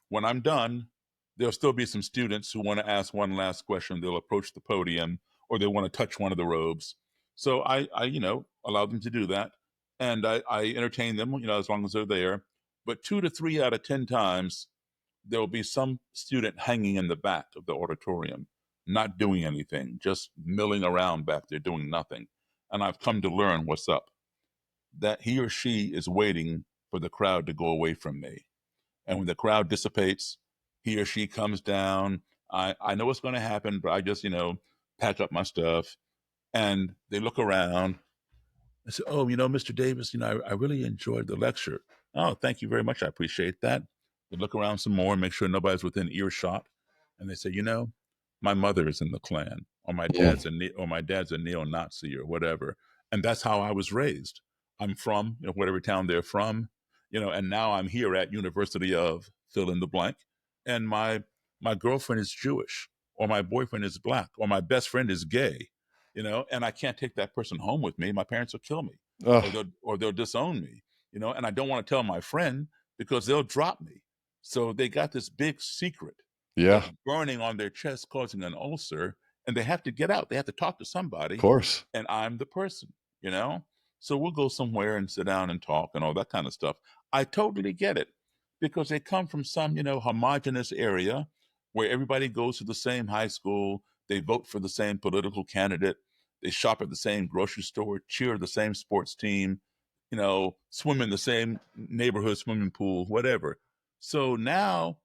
when I'm done, there'll still be some students who want to ask one last question. They'll approach the podium or they want to touch one of the robes. So I allow them to do that. And I entertain them, as long as they're there. But 2 to 3 out of 10 times, there will be some student hanging in the back of the auditorium, not doing anything, just milling around back there doing nothing. And I've come to learn what's up, that he or she is waiting for the crowd to go away from me. And when the crowd dissipates, he or she comes down. I know what's going to happen, but I just, pack up my stuff. And they look around. I said, "Oh, Mr. Davis, I really enjoyed the lecture." "Oh, thank you very much. I appreciate that." They look around some more, make sure nobody's within earshot, and they say, "My mother is in the Klan, or my Mm, dad's a neo-Nazi, or whatever." And that's how I was raised. I'm from, whatever town they're from, and now I'm here at University of fill in the blank, and my girlfriend is Jewish, or my boyfriend is black, or my best friend is gay, and I can't take that person home with me. My parents will kill me, or oh, they'll disown me, and I don't want to tell my friend because they'll drop me. So they got this big secret yeah, that's burning on their chest, causing an ulcer, and they have to get out. They have to talk to of somebody, course. and I'm the person, you know? So we'll go somewhere and sit down and talk and all that kind of stuff. I totally get it because they come from some, homogenous area where everybody goes to the same high school, they vote for the same political candidate, they shop at the same grocery store, cheer the same sports team, swim in the same neighborhood swimming pool, whatever. So now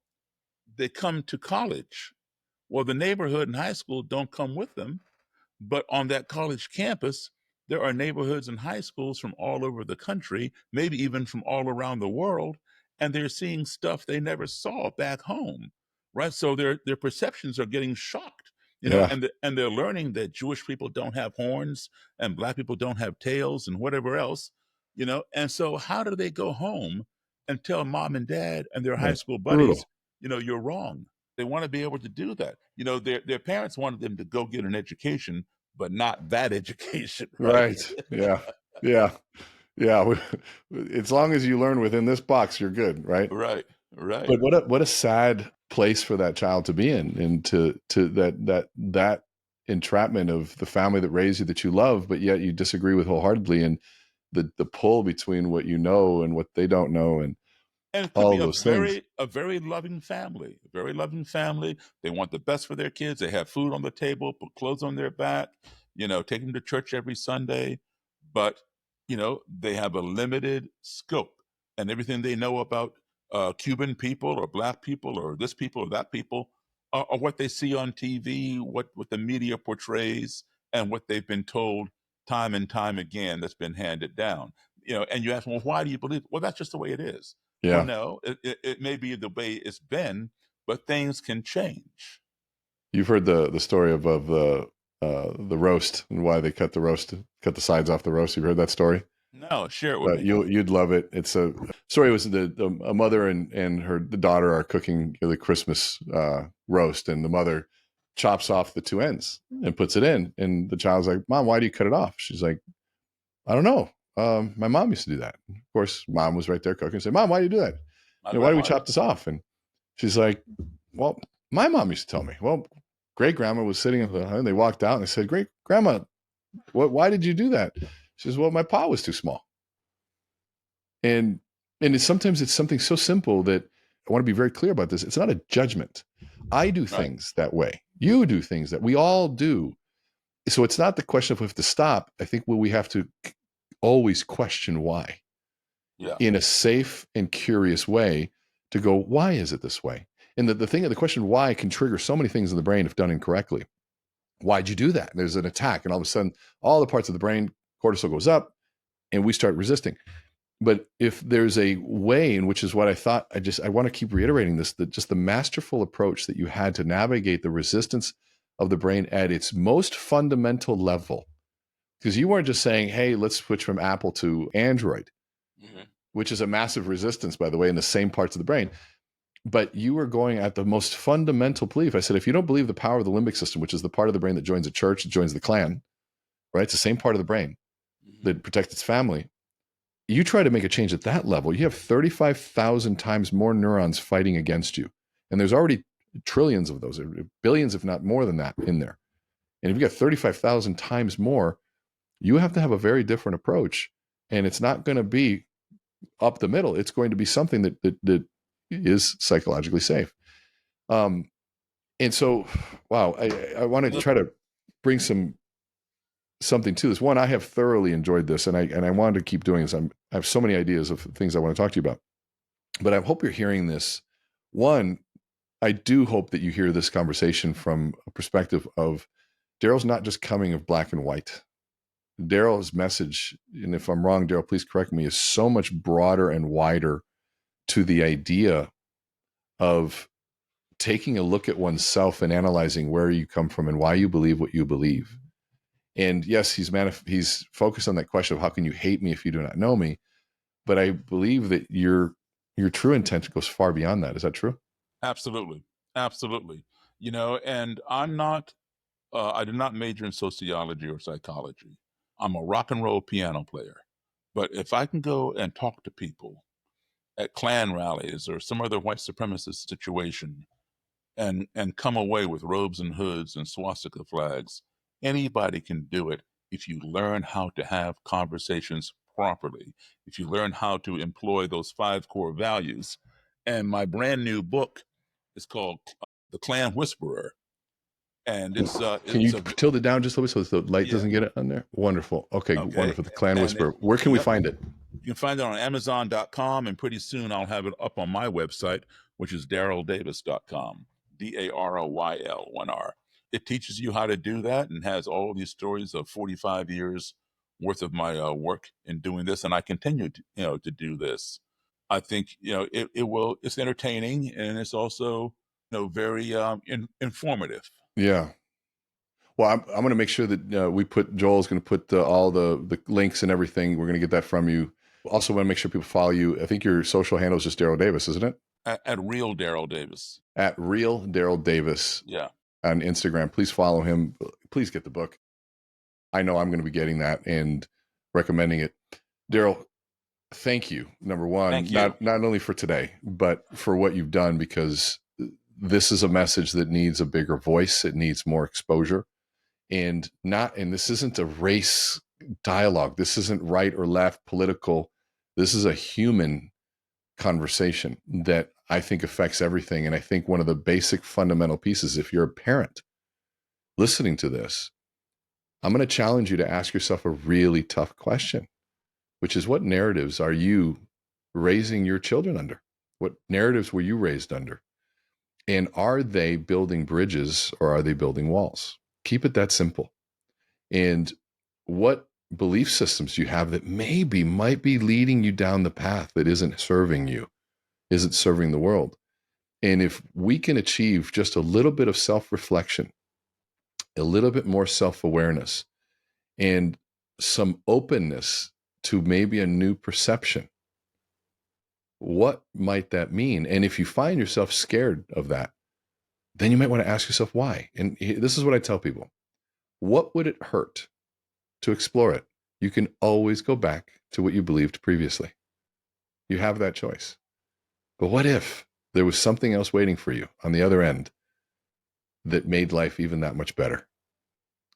they come to college. Well, the neighborhood and high school don't come with them, but on that college campus, there are neighborhoods and high schools from all over the country, maybe even from all around the world, and they're seeing stuff they never saw back home, right? So their perceptions are getting shocked, Yeah, and they're learning that Jewish people don't have horns and black people don't have tails and whatever else, And so how do they go home and tell mom and dad and their high that's school buddies, brutal. you're wrong? They want to be able to do that. Their parents wanted them to go get an education, but not that education, right? Right. Yeah. Yeah. Yeah. As long as you learn within this box, you're good, right? Right, right. But what a sad place for that child to be in, and to that entrapment of the family that raised you, that you love, but yet you disagree with wholeheartedly, and the pull between what you know and what they don't know, and And it could all be those things. a very loving family, a very loving family. They want the best for their kids. They have food on the table, put clothes on their back, take them to church every Sunday. But, they have a limited scope, and everything they know about Cuban people or black people or this people or that people are what they see on TV, what the media portrays, and what they've been told time and time again that's been handed down. And you ask, well, why do you believe? Well, that's just the way it is. Well, Yeah. no, it may be the way it's been, but things can change. You've heard the story of the roast and why they cut the sides off the roast. You've heard that story? No, share it with me. You'd love it. It's a story. Was a mother and the daughter are cooking the Christmas roast, and the mother chops off the two ends and puts it in, and the child's like, "Mom, why do you cut it off?" She's like, "I don't know. my mom used to do that. Of course, mom was right there cooking. Say, Mom, why do you do that? My Why do we grandma. chop this off? And she's like, well, my mom used to tell me. Well, great grandma was sitting and they walked out and they said, great grandma, why did you do that? She says, well, my paw was too small. And sometimes it's something so simple that I want to be very clear about this. It's not a judgment. I do things that way. You do things that we all do. So it's not the question of we have to stop. I think we have to always question why in a safe and curious way to go, why is it this way? And the question why can trigger so many things in the brain if done incorrectly. Why'd you do that? There's an attack, and all of a sudden, all the parts of the brain, cortisol goes up, and we start resisting. But if there's a way in which is what I thought, I want to keep reiterating this, that just the masterful approach that you had to navigate the resistance of the brain at its most fundamental level, because you weren't just saying, hey, let's switch from Apple to Android, which is a massive resistance, by the way, in the same parts of the brain. But you were going at the most fundamental belief. I said, if you don't believe the power of the limbic system, which is the part of the brain that joins a church, that joins the Klan, right? It's the same part of the brain that protects its family. You try to make a change at that level, you have 35,000 times more neurons fighting against you. And there's already trillions of those, billions, if not more than that in there. And if you got 35,000 times more, you have to have a very different approach. And it's not going to be up the middle. It's going to be something that is psychologically safe. And so, wow, I want to try to bring something to this. One, I have thoroughly enjoyed this, and I wanted to keep doing this. I have so many ideas of things I want to talk to you about, but I hope you're hearing this. One, I do hope that you hear this conversation from a perspective of Daryl's not just coming of black and white. Daryl's message, and if I'm wrong, Daryl, please correct me, is so much broader and wider to the idea of taking a look at oneself and analyzing where you come from and why you believe what you believe. And yes, he's focused on that question of how can you hate me if you do not know me? But I believe that your true intent goes far beyond that. Is that true? Absolutely. Absolutely. And I did not major in sociology or psychology. I'm a rock and roll piano player. But if I can go and talk to people at Klan rallies or some other white supremacist situation and come away with robes and hoods and swastika flags, anybody can do it if you learn how to have conversations properly, if you learn how to employ those 5 core values. And my brand new book is called The Klan Whisperer. And Can you tilt it down just a little bit so the light doesn't get it on there? Wonderful. Okay. Wonderful. The Klan Whisperer. Where can we find it? You can find it on Amazon.com, and pretty soon I'll have it up on my website, which is DarylDavis.com. DAROYL, 1R. It teaches you how to do that and has all these stories of 45 years worth of my work in doing this, and I continue to do this. I think it's entertaining, and it's also very informative. Yeah. Well, I'm going to make sure that Joel's going to put all the links and everything. We're going to get that from you. Also want to make sure people follow you. I think your social handle is just Daryl Davis, isn't it? At Real Daryl Davis. At Real Daryl Davis. Yeah. On Instagram. Please follow him. Please get the book. I know I'm going to be getting that and recommending it. Daryl, thank you. Number one, not only for today, but for what you've done, because this is a message that needs a bigger voice. It needs more exposure. And this isn't a race dialogue. This isn't right or left political. This is a human conversation that I think affects everything. And I think one of the basic fundamental pieces, if you're a parent listening to this, I'm going to challenge you to ask yourself a really tough question, which is, what narratives are you raising your children under? What narratives were you raised under? And are they building bridges or are they building walls? Keep it that simple. And what belief systems you have that might be leading you down the path that isn't serving you, isn't serving the world. And if we can achieve just a little bit of self-reflection, a little bit more self-awareness, and some openness to maybe a new perception, what might that mean? And if you find yourself scared of that, then you might want to ask yourself why. And this is what I tell people. What would it hurt to explore it? You can always go back to what you believed previously. You have that choice. But what if there was something else waiting for you on the other end that made life even that much better?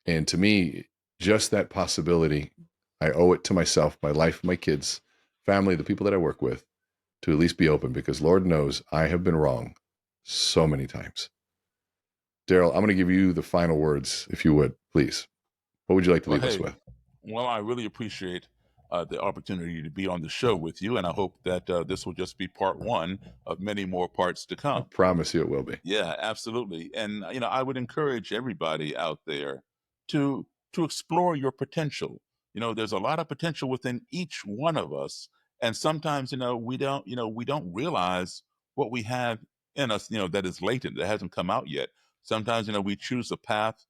And to me, just that possibility, I owe it to myself, my life, my kids, family, the people that I work with, to at least be open, because Lord knows I have been wrong so many times. Daryl, I'm going to give you the final words, if you would, please. What would you like to leave us with? Well, I really appreciate the opportunity to be on the show with you, and I hope that this will just be part one of many more parts to I come. promise you it will be. Yeah, absolutely. And I would encourage everybody out there to explore your potential. There's a lot of potential within each one of us, and sometimes we don't realize what we have in us. That is latent, that hasn't come out yet. Sometimes we choose a path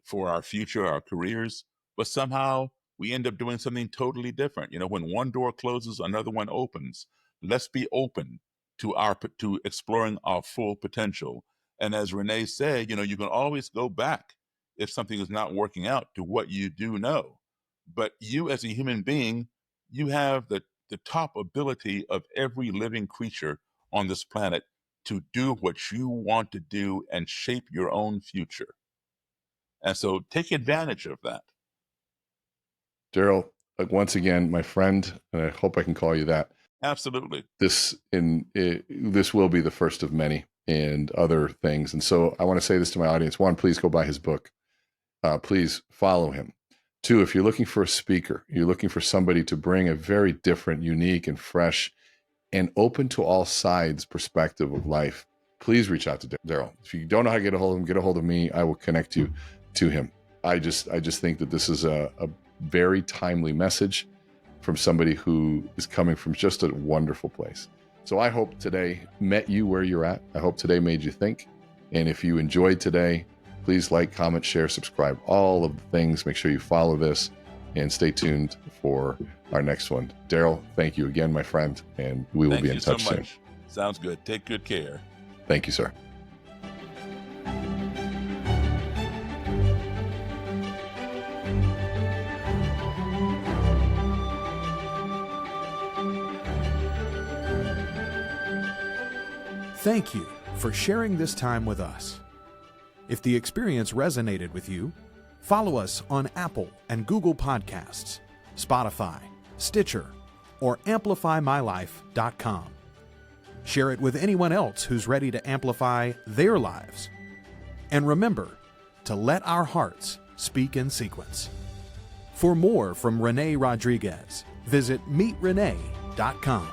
for our future, our careers, but somehow we end up doing something totally different. When one door closes, another one opens. Let's be open to exploring our full potential. And as Renee said, you can always go back if something is not working out to what you do know. But you as a human being, you have the top ability of every living creature on this planet to do what you want to do and shape your own future. And so take advantage of that. Daryl, once again, my friend, and I hope I can call you that. Absolutely. This will be the first of many and other things. And so I want to say this to my audience. One, please go buy his book. Please follow him. Two, if you're looking for a speaker, you're looking for somebody to bring a very different, unique, and fresh and open to all sides perspective of life, please reach out to Daryl. If you don't know how to get a hold of him, get a hold of me. I will connect you to him. I just think that this is a very timely message from somebody who is coming from just a wonderful place. So I hope today met you where you're at. I hope today made you think. And if you enjoyed today, please like, comment, share, subscribe, all of the things. Make sure you follow this and stay tuned for our next one. Daryl, thank you again, my friend, and we will be in touch soon. Sounds good. Take good care. Thank you, sir. Thank you for sharing this time with us. If the experience resonated with you, follow us on Apple and Google Podcasts, Spotify, Stitcher, or AmplifyMyLife.com. Share it with anyone else who's ready to amplify their lives. And remember to let our hearts speak in sequence. For more from Renee Rodriguez, visit MeetRenee.com.